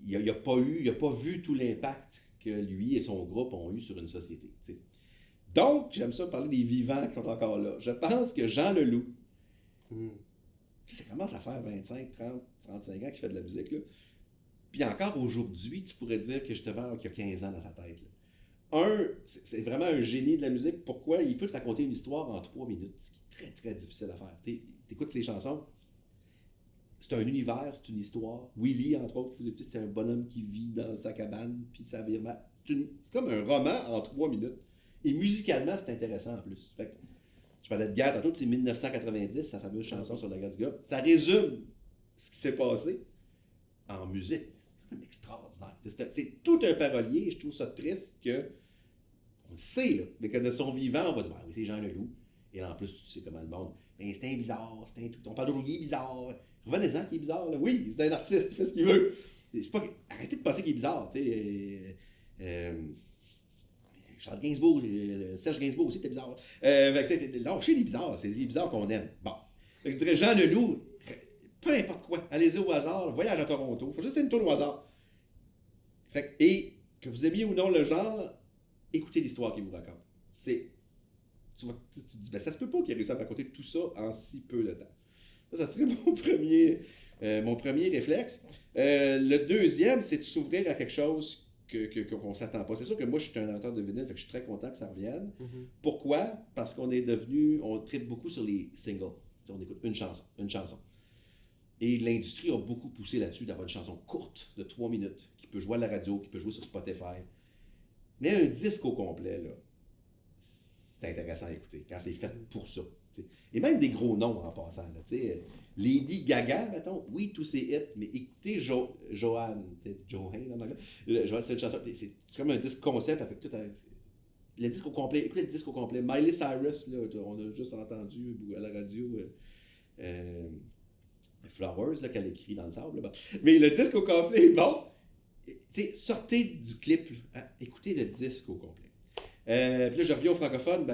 il n'a pas vu tout l'impact que lui et son groupe ont eu sur une société. T'sais. Donc, j'aime ça parler des vivants qui sont encore là. Je pense que Jean Leloup, ça commence à faire 25, 30, 35 ans qu'il fait de la musique, là. Puis encore aujourd'hui, tu pourrais dire que justement qu'il y a 15 ans dans sa tête. Là. C'est vraiment un génie de la musique. Pourquoi? Il peut te raconter une histoire en 3 minutes, ce qui est très, très difficile à faire. Tu écoutes ses chansons, c'est un univers, c'est une histoire. Willy, entre autres, que vous écoutez, c'est un bonhomme qui vit dans sa cabane, puis ça vire mal. C'est comme un roman en 3 minutes. Et musicalement, c'est intéressant en plus. Fait que, je parlais de guerre tantôt, c'est 1990, sa fameuse chanson sur la guerre du Golfe. Ça résume ce qui s'est passé en musique. C'est quand même extraordinaire. C'est tout un parolier, et je trouve ça triste que, on le sait, là, mais que de son vivant, on va dire, oui, c'est Jean Leloup. Et là, en plus, tu sais comment le monde, ben, c'est un bizarre, c'est un tout. On parle d'aujourd'hui, il est bizarre. Revenez-en qu'il est bizarre, là. Oui, c'est un artiste, il fait ce qu'il veut. C'est pas... Arrêtez de penser qu'il est bizarre, tu sais. Charles Gainsbourg, Serge Gainsbourg aussi était bizarre. Lâchez les bizarres, c'est les bizarres qu'on aime. Bon. Je dirais Jean Leloup, peu importe quoi, allez-y au hasard, voyage à Toronto, faut juste une tour au hasard. Et que vous aimiez ou non le genre, écoutez l'histoire qu'il vous raconte. Tu te dis, ben ça se peut pas qu'il ait réussi à me raconter tout ça en si peu de temps. Ça serait mon premier réflexe. Le deuxième, c'est de s'ouvrir à quelque chose qu'on ne s'attend pas. C'est sûr que moi, je suis un amateur de vinyle, fait que je suis très content que ça revienne. Mm-hmm. Pourquoi? Parce qu'on tripe beaucoup sur les singles. T'sais, on écoute une chanson. Et l'industrie a beaucoup poussé là-dessus d'avoir une chanson courte de 3 minutes, qui peut jouer à la radio, qui peut jouer sur Spotify. Mais un disque au complet, là, c'est intéressant à écouter, quand c'est fait pour ça. T'sais. Et même des gros noms en passant. Là, Lady Gaga, mettons, oui, tous ses hits, mais écoutez Joanne en anglais. C'est une chanson, c'est comme un disque concept avec tout le disque au complet. Écoutez le disque au complet. Miley Cyrus, là, on a juste entendu à la radio Flowers, là, qu'elle écrit dans le sable. Là, mais le disque au complet, bon, sortez du clip, hein, écoutez le disque au complet. Puis là, je reviens au francophone,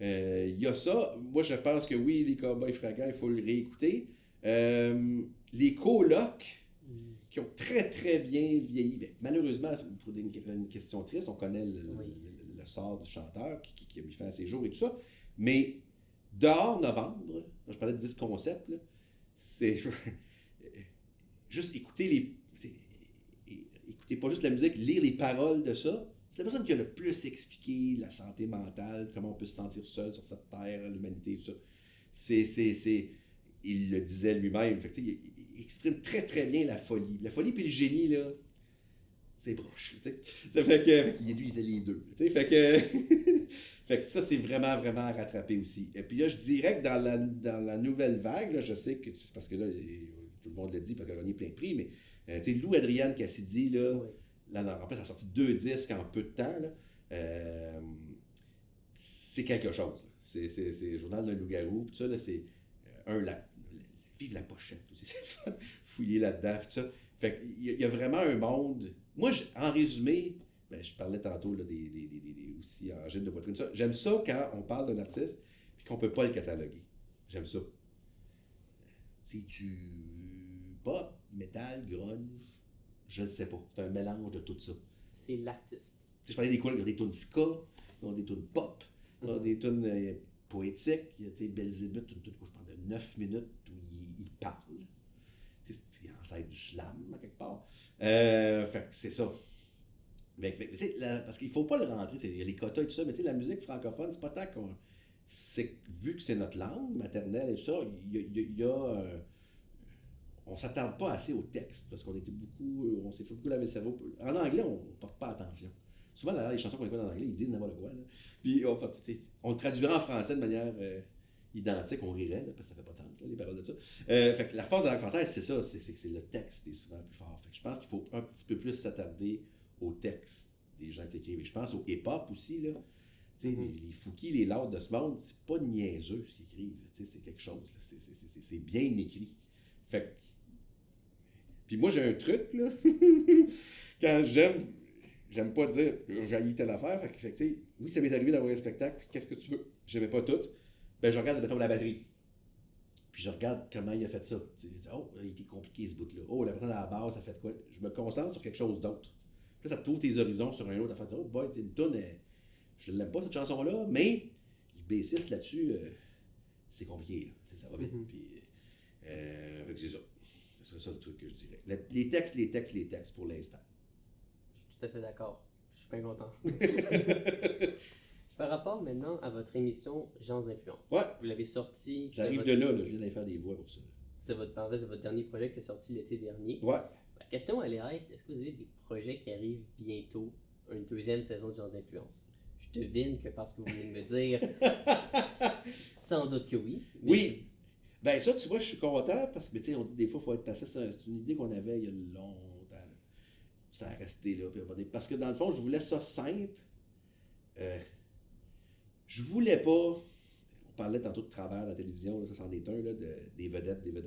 il y a ça. Moi, je pense que oui, les Cowboys Fringants, il faut le réécouter. Les colocs, qui ont très, très bien vieilli. Ben, malheureusement, pour une question triste, on connaît le sort du chanteur qui a mis fin à ses jours et tout ça. Mais dehors novembre, je parlais de disque concept, là, c'est juste écouter écoutez pas juste la musique, lire les paroles de ça. C'est la personne qui a le plus expliqué la santé mentale, comment on peut se sentir seul sur cette terre, l'humanité, tout ça. Il le disait lui-même. Fait que, il exprime très très bien la folie. La folie puis le génie, là, c'est broche. Ça fait que lui, il était les deux. Fait que ça, c'est vraiment, vraiment à rattraper aussi. Et puis là, je dirais que dans la nouvelle vague, là, je sais que c'est parce que là, tout le monde le dit parce qu'elle a gagné plein de prix, mais Lou Adrienne Cassidy, là, oui. Là, en plus, elle a sorti 2 disques en peu de temps. Là. C'est quelque chose. Là. C'est le journal d'un loup-garou. Tout ça, là, c'est vive la pochette aussi. C'est le fun. Fouiller là-dedans. Tout ça. Fait qu'il y a vraiment un monde. Moi, en résumé, je parlais tantôt là, aussi en gîte de poitrine. Ça. J'aime ça quand on parle d'un artiste et qu'on ne peut pas le cataloguer. J'aime ça. C'est-tu pop, métal, grunge? Je ne sais pas. C'est un mélange de tout ça. C'est l'artiste. Je parlais des couleurs. Il y a des tunes ska, il y a des tunes pop, il y a des tunes poétiques. Il y a Belzébuth, une tune que je parle de 9 minutes où il parle. C'est ancêtre du slam, à quelque part. Fait que c'est ça. Parce qu'il ne faut pas le rentrer, il y a les quotas et tout ça, mais la musique francophone, c'est pas tant qu'on... vu que c'est notre langue maternelle et tout ça, il y a on s'attarde pas assez au texte, parce qu'on était beaucoup... on s'est fait beaucoup laver le cerveau. En anglais, on ne porte pas attention. Souvent, d'ailleurs, les chansons qu'on écoute en anglais, ils disent n'importe quoi. Là. Puis on le traduirait en français de manière identique, on rirait, là, parce que ça fait pas de sens, là, les paroles de ça. Fait que la force de la langue française, c'est ça, c'est que c'est le texte qui est souvent plus fort. Fait que je pense qu'il faut un petit peu plus s'attarder au texte des gens qui écrivent. Et je pense au hip-hop aussi, là. Les Fouki, les Lords de ce monde, c'est pas niaiseux ce qu'ils écrivent. C'est quelque chose. Là. C'est bien écrit. Fait que... Puis moi, j'ai un truc, là. Quand j'aime pas dire j'haïs telle affaire. Fait que, oui, ça m'est arrivé d'avoir un spectacle, puis qu'est-ce que tu veux? J'aimais pas tout. Ben, je regarde, mettons, la batterie. Puis je regarde comment il a fait ça. Oh, il était compliqué ce bout-là. Oh, la personne à la base, ça fait quoi? Je me concentre sur quelque chose d'autre. Puis là, ça te trouve tes horizons sur un autre affaire. Oh, boy, une toune, je l'aime pas cette chanson-là, mais il bassiste là-dessus, c'est compliqué. Là. Ça va vite. Puis, c'est ça. Ce serait ça le truc que je dirais. Les textes pour l'instant. Je suis tout à fait d'accord. Je suis bien content. Par rapport maintenant à votre émission Gens d'influence. Ouais. Vous l'avez sorti. J'arrive de là, je viens d'aller faire des voix pour ça. C'est votre dernier projet qui est sorti l'été dernier. Ouais. La question allait être, est-ce que vous avez des projets qui arrivent bientôt, une deuxième saison de Gens d'influence? Je devine que parce que vous venez de me dire, sans doute que oui. Oui. Ben ça, tu vois, je suis content parce que, on dit des fois, il faut être patient. C'est une idée qu'on avait il y a longtemps. Là. Ça a resté là. Parce que dans le fond, je voulais ça simple. Je voulais pas... On parlait tantôt de travers à la télévision, là, ça c'en est un, là, des vedettes. Là.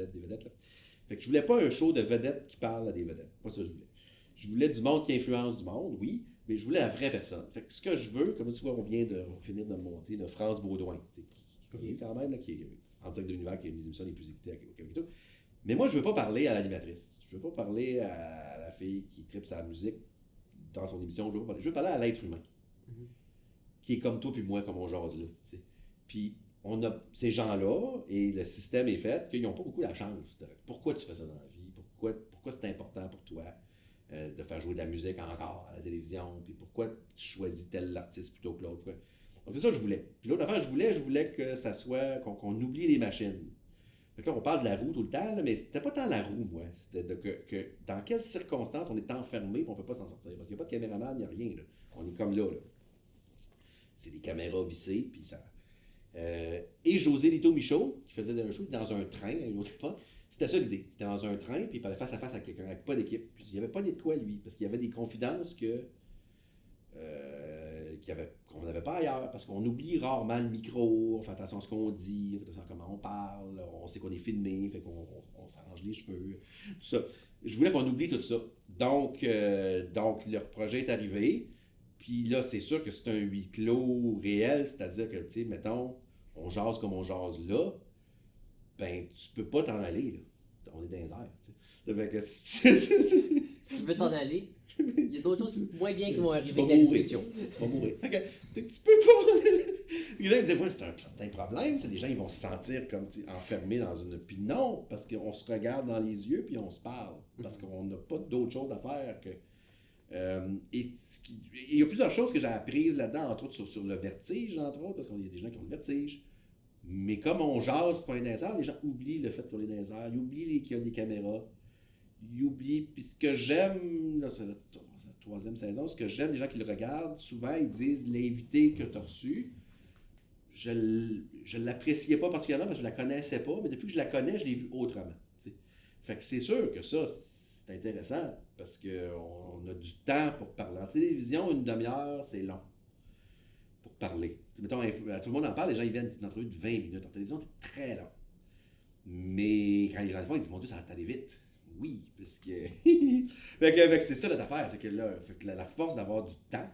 Fait que je voulais pas un show de vedettes qui parle à des vedettes. Pas ça que je voulais. Je voulais du monde qui influence du monde, oui, mais je voulais la vraie personne. Fait que ce que je veux, comme tu vois, on vient de finir de monter de France Baudouin, qui est connu quand même, là, qui est en direct de l'univers, qui est une des émissions les plus écoutées au Québec et tout. Mais moi, je veux pas parler à l'animatrice. Je veux pas parler à la fille qui tripe sa musique dans son émission. Je veux parler à l'être humain. Qui est comme toi puis moi, comme on jase là. T'sais. Puis on a ces gens-là, et le système est fait, qu'ils n'ont pas beaucoup la chance. Pourquoi tu fais ça dans la vie? Pourquoi c'est important pour toi de faire jouer de la musique encore à la télévision? Puis pourquoi tu choisis tel artiste plutôt que l'autre? Donc c'est ça que je voulais. Puis l'autre affaire, je voulais que ça soit, qu'on oublie les machines. Fait que là, on parle de la roue tout le temps, là, mais c'était pas tant la roue, moi. C'était que dans quelles circonstances on est enfermé et on peut pas s'en sortir. Parce qu'il n'y a pas de caméraman, il n'y a rien. Là. On est comme là. C'est des caméras vissées, puis ça... et José Lito Michaud, qui faisait un show dans un train à une autre époque, c'était ça l'idée. C'était dans un train, puis il parlait face à face avec quelqu'un, avec pas d'équipe. Puis il n'y avait pas de quoi, lui, parce qu'il y avait des confidences qu'on n'avait pas ailleurs, parce qu'on oublie rarement le micro, on fait attention à ce qu'on dit, on fait attention à comment on parle, on sait qu'on est filmé, fait qu'on s'arrange les cheveux, tout ça. Je voulais qu'on oublie tout ça. Donc leur projet est arrivé. Puis là, c'est sûr que c'est un huis clos réel, c'est-à-dire que, tu sais, mettons, on jase comme on jase là, ben, tu peux pas t'en aller, là. On est dans les airs, tu sais. Fait que si tu veux t'en aller, il y a d'autres choses moins bien qui vont arriver avec la discussion. Tu vas mourir. Fait que, tu peux pas... Et là, il me disait, ouais, c'est un certain problème, c'est les gens, ils vont se sentir comme, enfermés dans une... Puis non, parce qu'on se regarde dans les yeux, puis on se parle. Parce qu'on n'a pas d'autre chose à faire que... et il y a plusieurs choses que j'ai apprises là-dedans, entre autres sur le vertige, entre autres, parce qu'il y a des gens qui ont le vertige. Mais comme on jase pour les danseurs, les gens oublient le fait qu'on est danseurs, ils oublient qu'il y a des caméras, ils oublient. Puis ce que j'aime, là, c'est la troisième saison, ce que j'aime des gens qui le regardent, souvent ils disent l'invité que tu as reçu, je l'appréciais pas particulièrement parce que je la connaissais pas, mais depuis que je la connais, je l'ai vue autrement. T'sais. Fait que c'est sûr que ça, c'est intéressant parce qu'on a du temps pour parler. En télévision, une demi-heure, c'est long pour parler. T'sais, mettons, tout le monde en parle, les gens ils viennent d'une entrevue de 20 minutes. En télévision, c'est très long. Mais quand les gens le font, ils disent, mon Dieu, ça va aller vite. Oui, parce que... fait que c'est ça notre affaire, c'est que là, la force d'avoir du temps,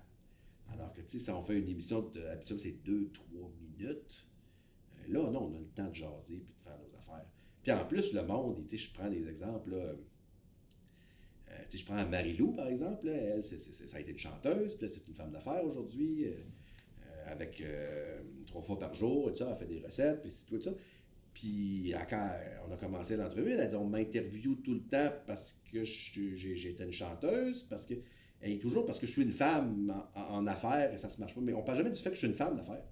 alors que, tu sais, si on fait une émission, habituellement, c'est 2-3 minutes. Là, non, on a le temps de jaser et de faire nos affaires. Puis en plus, le monde, tu sais, je prends des exemples, là, je prends Marie-Lou, par exemple, là, elle, ça a été une chanteuse, puis là, c'est une femme d'affaires aujourd'hui, avec 3 fois par jour, et tout ça, elle fait des recettes, puis c'est tout ça. Puis quand on a commencé l'entrevue, elle a dit, on m'interviewe tout le temps parce que j'étais une chanteuse, parce que Et toujours parce que je suis une femme en affaires et ça se marche pas. Mais on parle jamais du fait que je suis une femme d'affaires.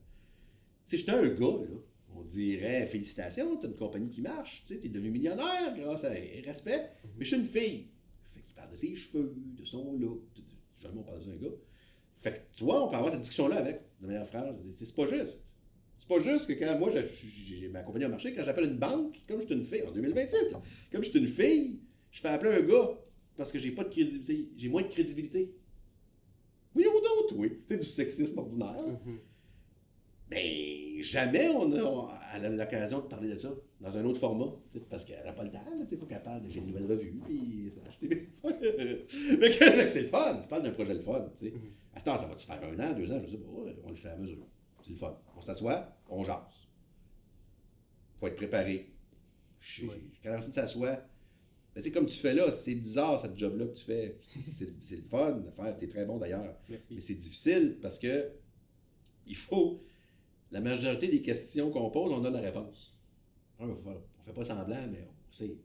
Si j'étais un gars, là, on dirait félicitations, t'as une compagnie qui marche, tu sais, t'es devenu millionnaire grâce à respect. Mais je suis une fille. Fait qu'il parle de ses cheveux, de son look. Jamais on parle d'un gars. Fait que tu vois, on peut avoir cette discussion-là avec de manière franche. C'est pas juste. C'est pas juste que quand moi, j'ai ma compagnie au marché, quand j'appelle une banque, comme je suis une fille, en 2026, là, comme je suis une fille, je fais appeler un gars parce que j'ai pas de crédibilité. J'ai moins de crédibilité. Voyons donc, oui. Tu sais, du sexisme ordinaire. Mais jamais elle a l'occasion de parler de ça dans un autre format, parce qu'elle n'a pas le temps, il faut qu'elle parle de j'ai une nouvelle revue, puis ça a acheté. Mais c'est le fun, tu parles d'un projet le fun. À ce temps, ça va-tu faire 1 an, 2 ans, je sais pas, on le fait à mesure. C'est le fun. On s'assoit, on jase. Faut être préparé. Quand la personne s'assoit, ben c'est comme tu fais là, c'est bizarre cette job-là que tu fais. C'est le fun de faire, t'es très bon d'ailleurs. Merci. Mais c'est difficile parce que il faut. La majorité des questions qu'on pose, on donne la réponse. On fait pas semblant, mais on sait.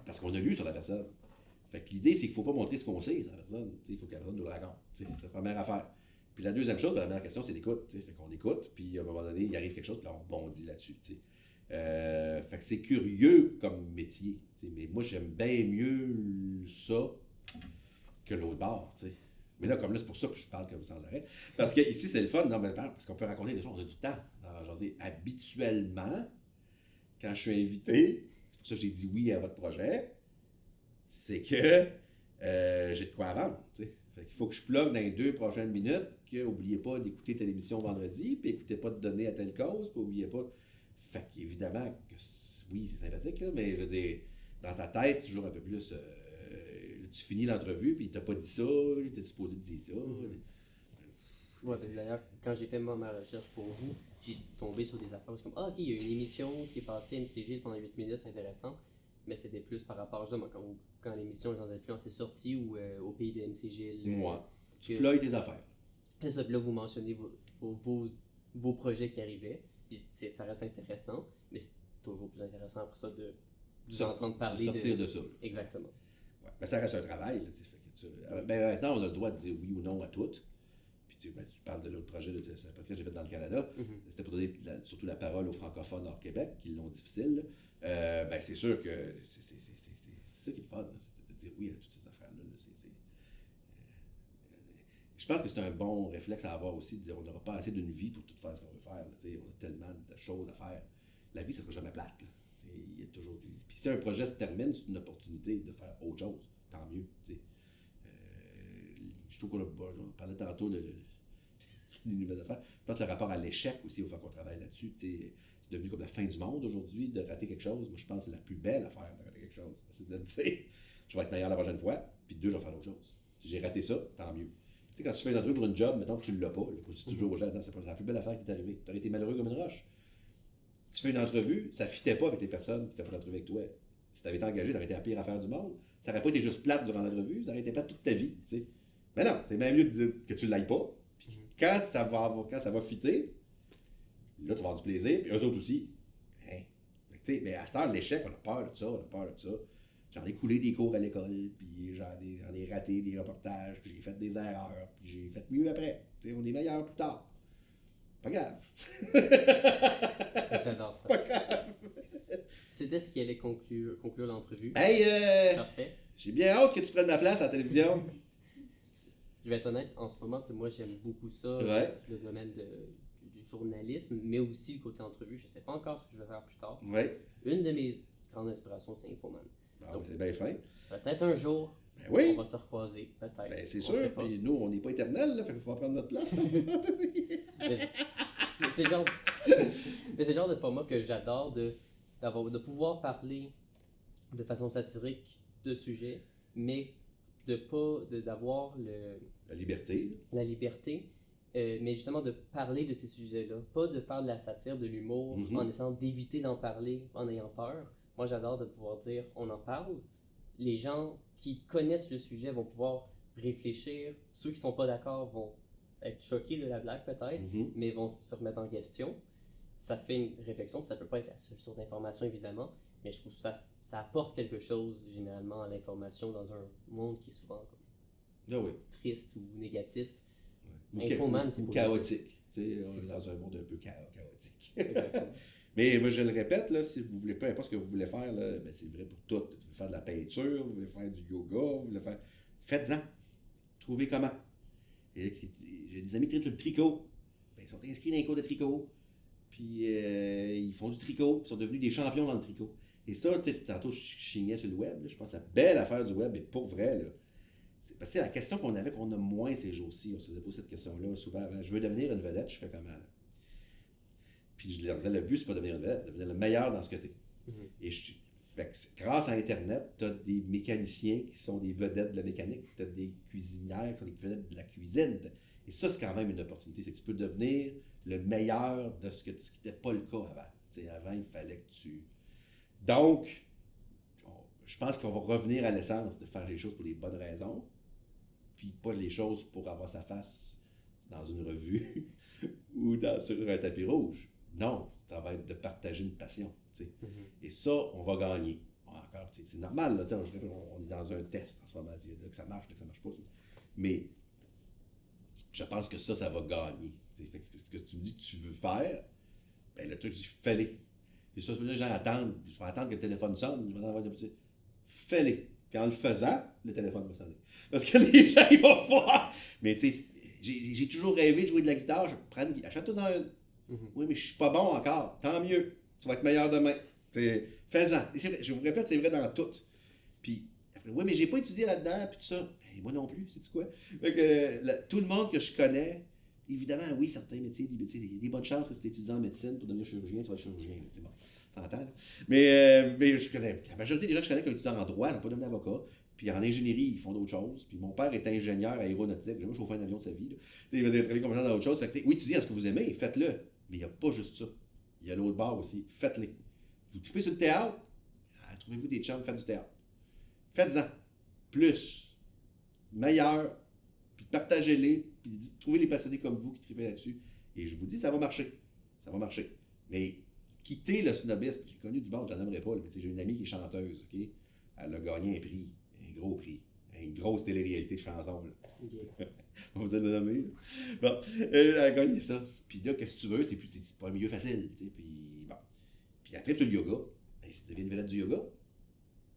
Parce qu'on a lu sur la personne. Fait que l'idée, c'est qu'il ne faut pas montrer ce qu'on sait sur la personne. Il faut que la personne nous le raconte. C'est la première affaire. Puis la deuxième chose, la première question, c'est l'écoute. Fait qu'on écoute, puis à un moment donné, il arrive quelque chose, puis on rebondit là-dessus. Fait que c'est curieux comme métier. Mais moi, j'aime bien mieux ça que l'autre bord. Mais là, comme là, c'est pour ça que je parle comme sans arrêt. Parce que ici, c'est le fun, non, mais parce qu'on peut raconter des choses, on a du temps. Habituellement, quand je suis invité, c'est pour ça que j'ai dit oui à votre projet, c'est que j'ai de quoi à vendre. Fait qu'il faut que je plug dans les 2 prochaines minutes, que n'oubliez pas d'écouter telle émission vendredi, puis écoutez pas de donner à telle cause, puis n'oubliez pas. Fait qu'évidemment, que oui, c'est sympathique, là, mais je veux dire, dans ta tête, toujours un peu plus. Tu finis l'entrevue, puis il t'a pas dit ça, il était supposé te dire ça. Ouais, d'ailleurs, quand j'ai fait ma recherche pour vous, j'ai tombé sur des affaires comme ok, il y a une émission qui est passée à MCG pendant 8 minutes, c'est intéressant, mais c'était plus par rapport justement quand l'émission Gens d'influence est sortie ou au pays de MCG. Tu plugues tes affaires. C'est ça, puis là, vous mentionnez vos projets qui arrivaient, puis ça reste intéressant, mais c'est toujours plus intéressant après ça de vous entendre parler. De sortir de ça. Exactement. Ouais. Ben, ça reste un travail. Là, maintenant, on a le droit de dire oui ou non à tout. Puis tu parles de l'autre projet que j'ai fait dans le Canada. C'était pour donner surtout la parole aux francophones hors Québec, qui l'ont difficile. Ben, c'est sûr que c'est ça qui est le fun, c'est de dire oui à toutes ces affaires-là. Je pense que c'est un bon réflexe à avoir aussi, de dire on n'aura pas assez d'une vie pour tout faire ce qu'on veut faire. On a tellement de choses à faire. La vie, ça ne sera jamais plate. Il y a toujours. Puis si un projet se termine, c'est une opportunité de faire autre chose. Tant mieux. Je trouve on parlait tantôt des nouvelles affaires. Je pense que le rapport à l'échec aussi, il faut qu'on travaille là-dessus. C'est devenu comme la fin du monde aujourd'hui de rater quelque chose. Moi, je pense que c'est la plus belle affaire de rater quelque chose. C'est de dire, je vais être meilleur la prochaine fois, puis 2, je vais faire d'autres choses. Si j'ai raté ça, tant mieux. Quand tu fais une entrevue pour une job, mettons que tu ne l'as pas, je dis toujours aux gens, c'est la plus belle affaire qui t'est arrivée. Tu aurais été malheureux comme une roche. Tu fais une entrevue, ça ne fitait pas avec les personnes qui t'ont fait l'entrevue avec toi. Si tu avais été engagé, ça aurait été la pire affaire du monde. Ça n'aurait pas été juste plate durant l'entrevue, ça aurait été plate toute ta vie. T'sais. Mais non, c'est même mieux de dire que tu ne l'ailles pas. Puis quand ça va fitter, là, tu vas avoir du plaisir, puis eux autres aussi. Hein? Mais à cette heure, l'échec, on a peur de ça, J'en ai coulé des cours à l'école, puis j'en ai raté des reportages, puis j'ai fait des erreurs, puis j'ai fait mieux après. T'sais, on est meilleur plus tard. Pas grave. J'adore ça. C'est pas grave. C'était ce qui allait conclure l'entrevue. Hey, parfait. J'ai bien hâte que tu prennes ma place à la télévision. Je vais être honnête, en ce moment, moi j'aime beaucoup ça, le domaine du journalisme, mais aussi le côté entrevue. Je ne sais pas encore ce que je vais faire plus tard. Ouais. Une de mes grandes inspirations, c'est Infoman. Donc, c'est bien fin. Peut-être un jour, on va se recroiser. Peut-être. Ben, c'est sûr. Puis nous, on n'est pas éternels, là, fait qu'il faut prendre notre place. c'est le genre de format que j'adore, de pouvoir parler de façon satirique de sujets, mais d'avoir la liberté. La liberté, mais justement de parler de ces sujets-là, pas de faire de la satire, de l'humour, en essayant d'éviter d'en parler, en ayant peur. Moi, j'adore de pouvoir dire, on en parle. Les gens qui connaissent le sujet vont pouvoir réfléchir. Ceux qui ne sont pas d'accord vont être choqués de la blague peut-être, mais vont se remettre en question. Ça fait une réflexion, ça ne peut pas être la seule source d'information évidemment, mais je trouve que ça apporte quelque chose généralement à l'information dans un monde qui est souvent triste ou négatif. Infoman, c'est chaotique. On est dans un monde un peu chaotique. Mais moi, je le répète, là, si vous voulez, peu importe ce que vous voulez faire, là, ben, c'est vrai pour tout. Vous voulez faire de la peinture, vous voulez faire du yoga, vous voulez faire... Faites-en. Trouvez comment. J'ai des amis qui traitent sur le tricot. Ben, ils sont inscrits dans les cours de tricot. Puis ils font du tricot. Ils sont devenus des champions dans le tricot. Et ça, tantôt, je chignais sur le web. Là, je pense que la belle affaire du web, et pour vrai, là, c'est parce que la question qu'on avait, qu'on a moins ces jours-ci, on se faisait poser cette question-là souvent avant. Je veux devenir une vedette, je fais comment? Là? Puis je leur disais, le but, c'est pas de devenir une vedette, c'est de devenir le meilleur dans ce que tu es. Et grâce à Internet, tu as des mécaniciens qui sont des vedettes de la mécanique, tu as des cuisinières qui sont des vedettes de la cuisine. Et ça, c'est quand même une opportunité. C'est que tu peux devenir le meilleur de ce qui n'était pas le cas avant. T'sais, avant, il fallait que tu... Donc, je pense qu'on va revenir à l'essence de faire les choses pour les bonnes raisons, puis pas les choses pour avoir sa face dans une revue ou sur un tapis rouge. Non, ça va être de partager une passion. Et ça, on va gagner. Encore, c'est normal, là, on est dans un test en ce moment. Il y a que ça marche, que ça marche pas. Mais je pense que ça va gagner. Fait que ce que tu me dis que tu veux faire, ben le truc, fais-le. Et ça, les gens attendent. Je vais attendre que le téléphone sonne. Je vais avoir fais-le. Puis en le faisant, le téléphone va sonner. Parce que les gens, ils vont voir. Mais tu sais, j'ai toujours rêvé de jouer de la guitare. Achète-toi-en une. Oui, mais je suis pas bon encore. Tant mieux. Tu vas être meilleur demain. Fais-en. Et je vous répète, c'est vrai dans tout. Puis après, oui, mais j'ai pas étudié là-dedans, puis tout ça. Ben, moi non plus, sais-tu quoi? Fait que, tout le monde que je connais, évidemment, oui, certains métiers, il y a des bonnes chances que si tu étudies en médecine pour devenir chirurgien, tu vas être chirurgien. C'est bon, ça s'entend. Mais je connais, la majorité des gens que je connais qui ont étudié en droit n'ont pas devenu avocat. Puis en ingénierie, ils font d'autres choses. Puis mon père est ingénieur aéronautique. J'ai jamais chauffé un avion de sa vie. Il va travailler comme ça dans d'autres choses. Fait que, oui, étudiez dans ce que vous aimez, faites-le. Mais il n'y a pas juste ça. Il y a l'autre bord aussi. Faites-le. Vous tripez sur le théâtre, trouvez-vous des chums, faites du théâtre. Faites-en. Plus. Meilleur. Puis partagez-les. Puis trouvez les passionnés comme vous qui tripez là-dessus. Et je vous dis, ça va marcher. Ça va marcher. Mais quittez le snobisme. J'ai connu du bord, je n'en aimerais pas. Mais j'ai une amie qui est chanteuse. Okay? Elle a gagné un prix. Un gros prix. Une grosse télé-réalité de chanson. On vous a le nommer. Bon, elle a gagné ça. Puis là, qu'est-ce que tu veux? C'est pas un milieu facile. Puis bon. Puis elle tripe sur le yoga. Ben, je deviens une vedette du yoga.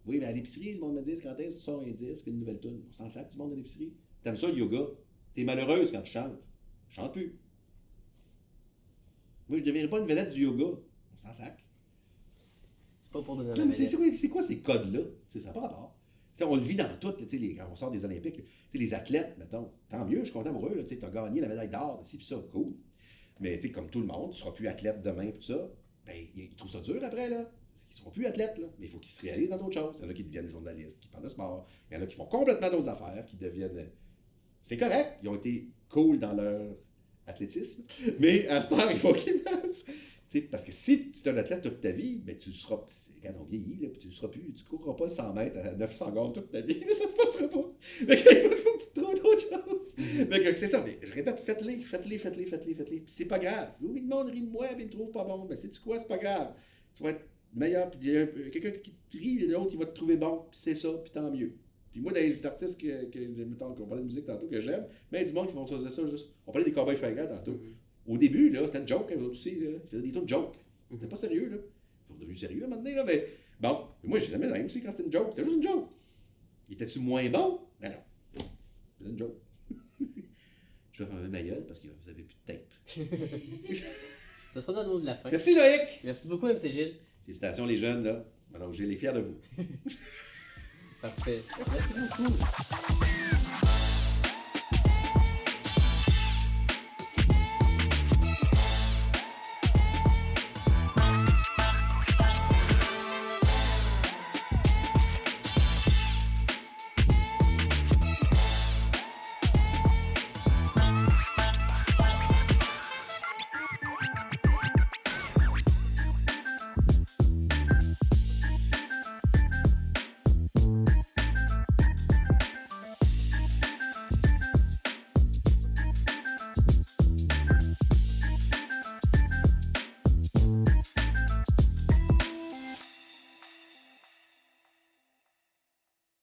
Oui, mais à l'épicerie, le monde me dit quand est-ce que tu sors un disque, puis une nouvelle tune. On s'en sac du monde à l'épicerie. T'aimes ça le yoga? T'es malheureuse quand tu chantes. Je chante plus. Moi, je ne deviendrai pas une vedette du yoga. On s'en sac. C'est pas pour devenir la vedette. C'est quoi ces codes-là? Ça n'a pas rapport. T'sais, on le vit dans tout, quand on sort des Olympiques. Les athlètes, mettons, tant mieux, je suis content pour eux. Tu as gagné la médaille d'or, ci, puis ça, cool. Mais comme tout le monde, tu ne seras plus athlète demain, puis ça. Ben, ils trouvent ça dur après, là. Ils ne seront plus athlètes, là. Mais il faut qu'ils se réalisent dans d'autres choses. Il y en a qui deviennent journalistes, qui parlent de sport. Il y en a qui font complètement d'autres affaires, qui deviennent. C'est correct, ils ont été cool dans leur athlétisme. Mais à ce temps, il faut qu'ils fassent. Parce que si tu es un athlète toute ta vie, ben tu seras. Quand on vieillit, là, tu ne courras pas 100 mètres à 900 secondes toute ta vie, mais ça se passera pas. Mais il faut que tu trouves d'autres choses. Mais c'est ça, mais je répète, faites-les. Puis c'est pas grave. Oui, le monde rit de moi, puis il me trouve pas bon. Ben sais-tu quoi, c'est pas grave. Tu vas être meilleur, puis il y a quelqu'un qui te rit, et l'autre qui va te trouver bon, puis c'est ça, puis tant mieux. Puis moi, dans les artistes mettons, qu'on parlait de musique tantôt, que j'aime, mais il y a du monde qui font ça juste. On parlait des Cowboys Fringants tantôt. Au début, là, c'était une joke, eux aussi, là. Ils faisaient des trucs de joke. C'était pas sérieux, là. Ils sont devenus sérieux à un moment donné, là, mais bon. Mais moi, je les aimais même aussi quand c'était une joke. C'était juste une joke. Il était-tu moins bon? Ben non. C'était une joke. Je vais fermer ma gueule parce que vous avez plus de tape. Ce sera notre mot de la fin. Merci, Loïc! Merci beaucoup, M. Gilles. Félicitations, les jeunes, là. Alors, j'ai les fiers de vous. Parfait. Merci beaucoup.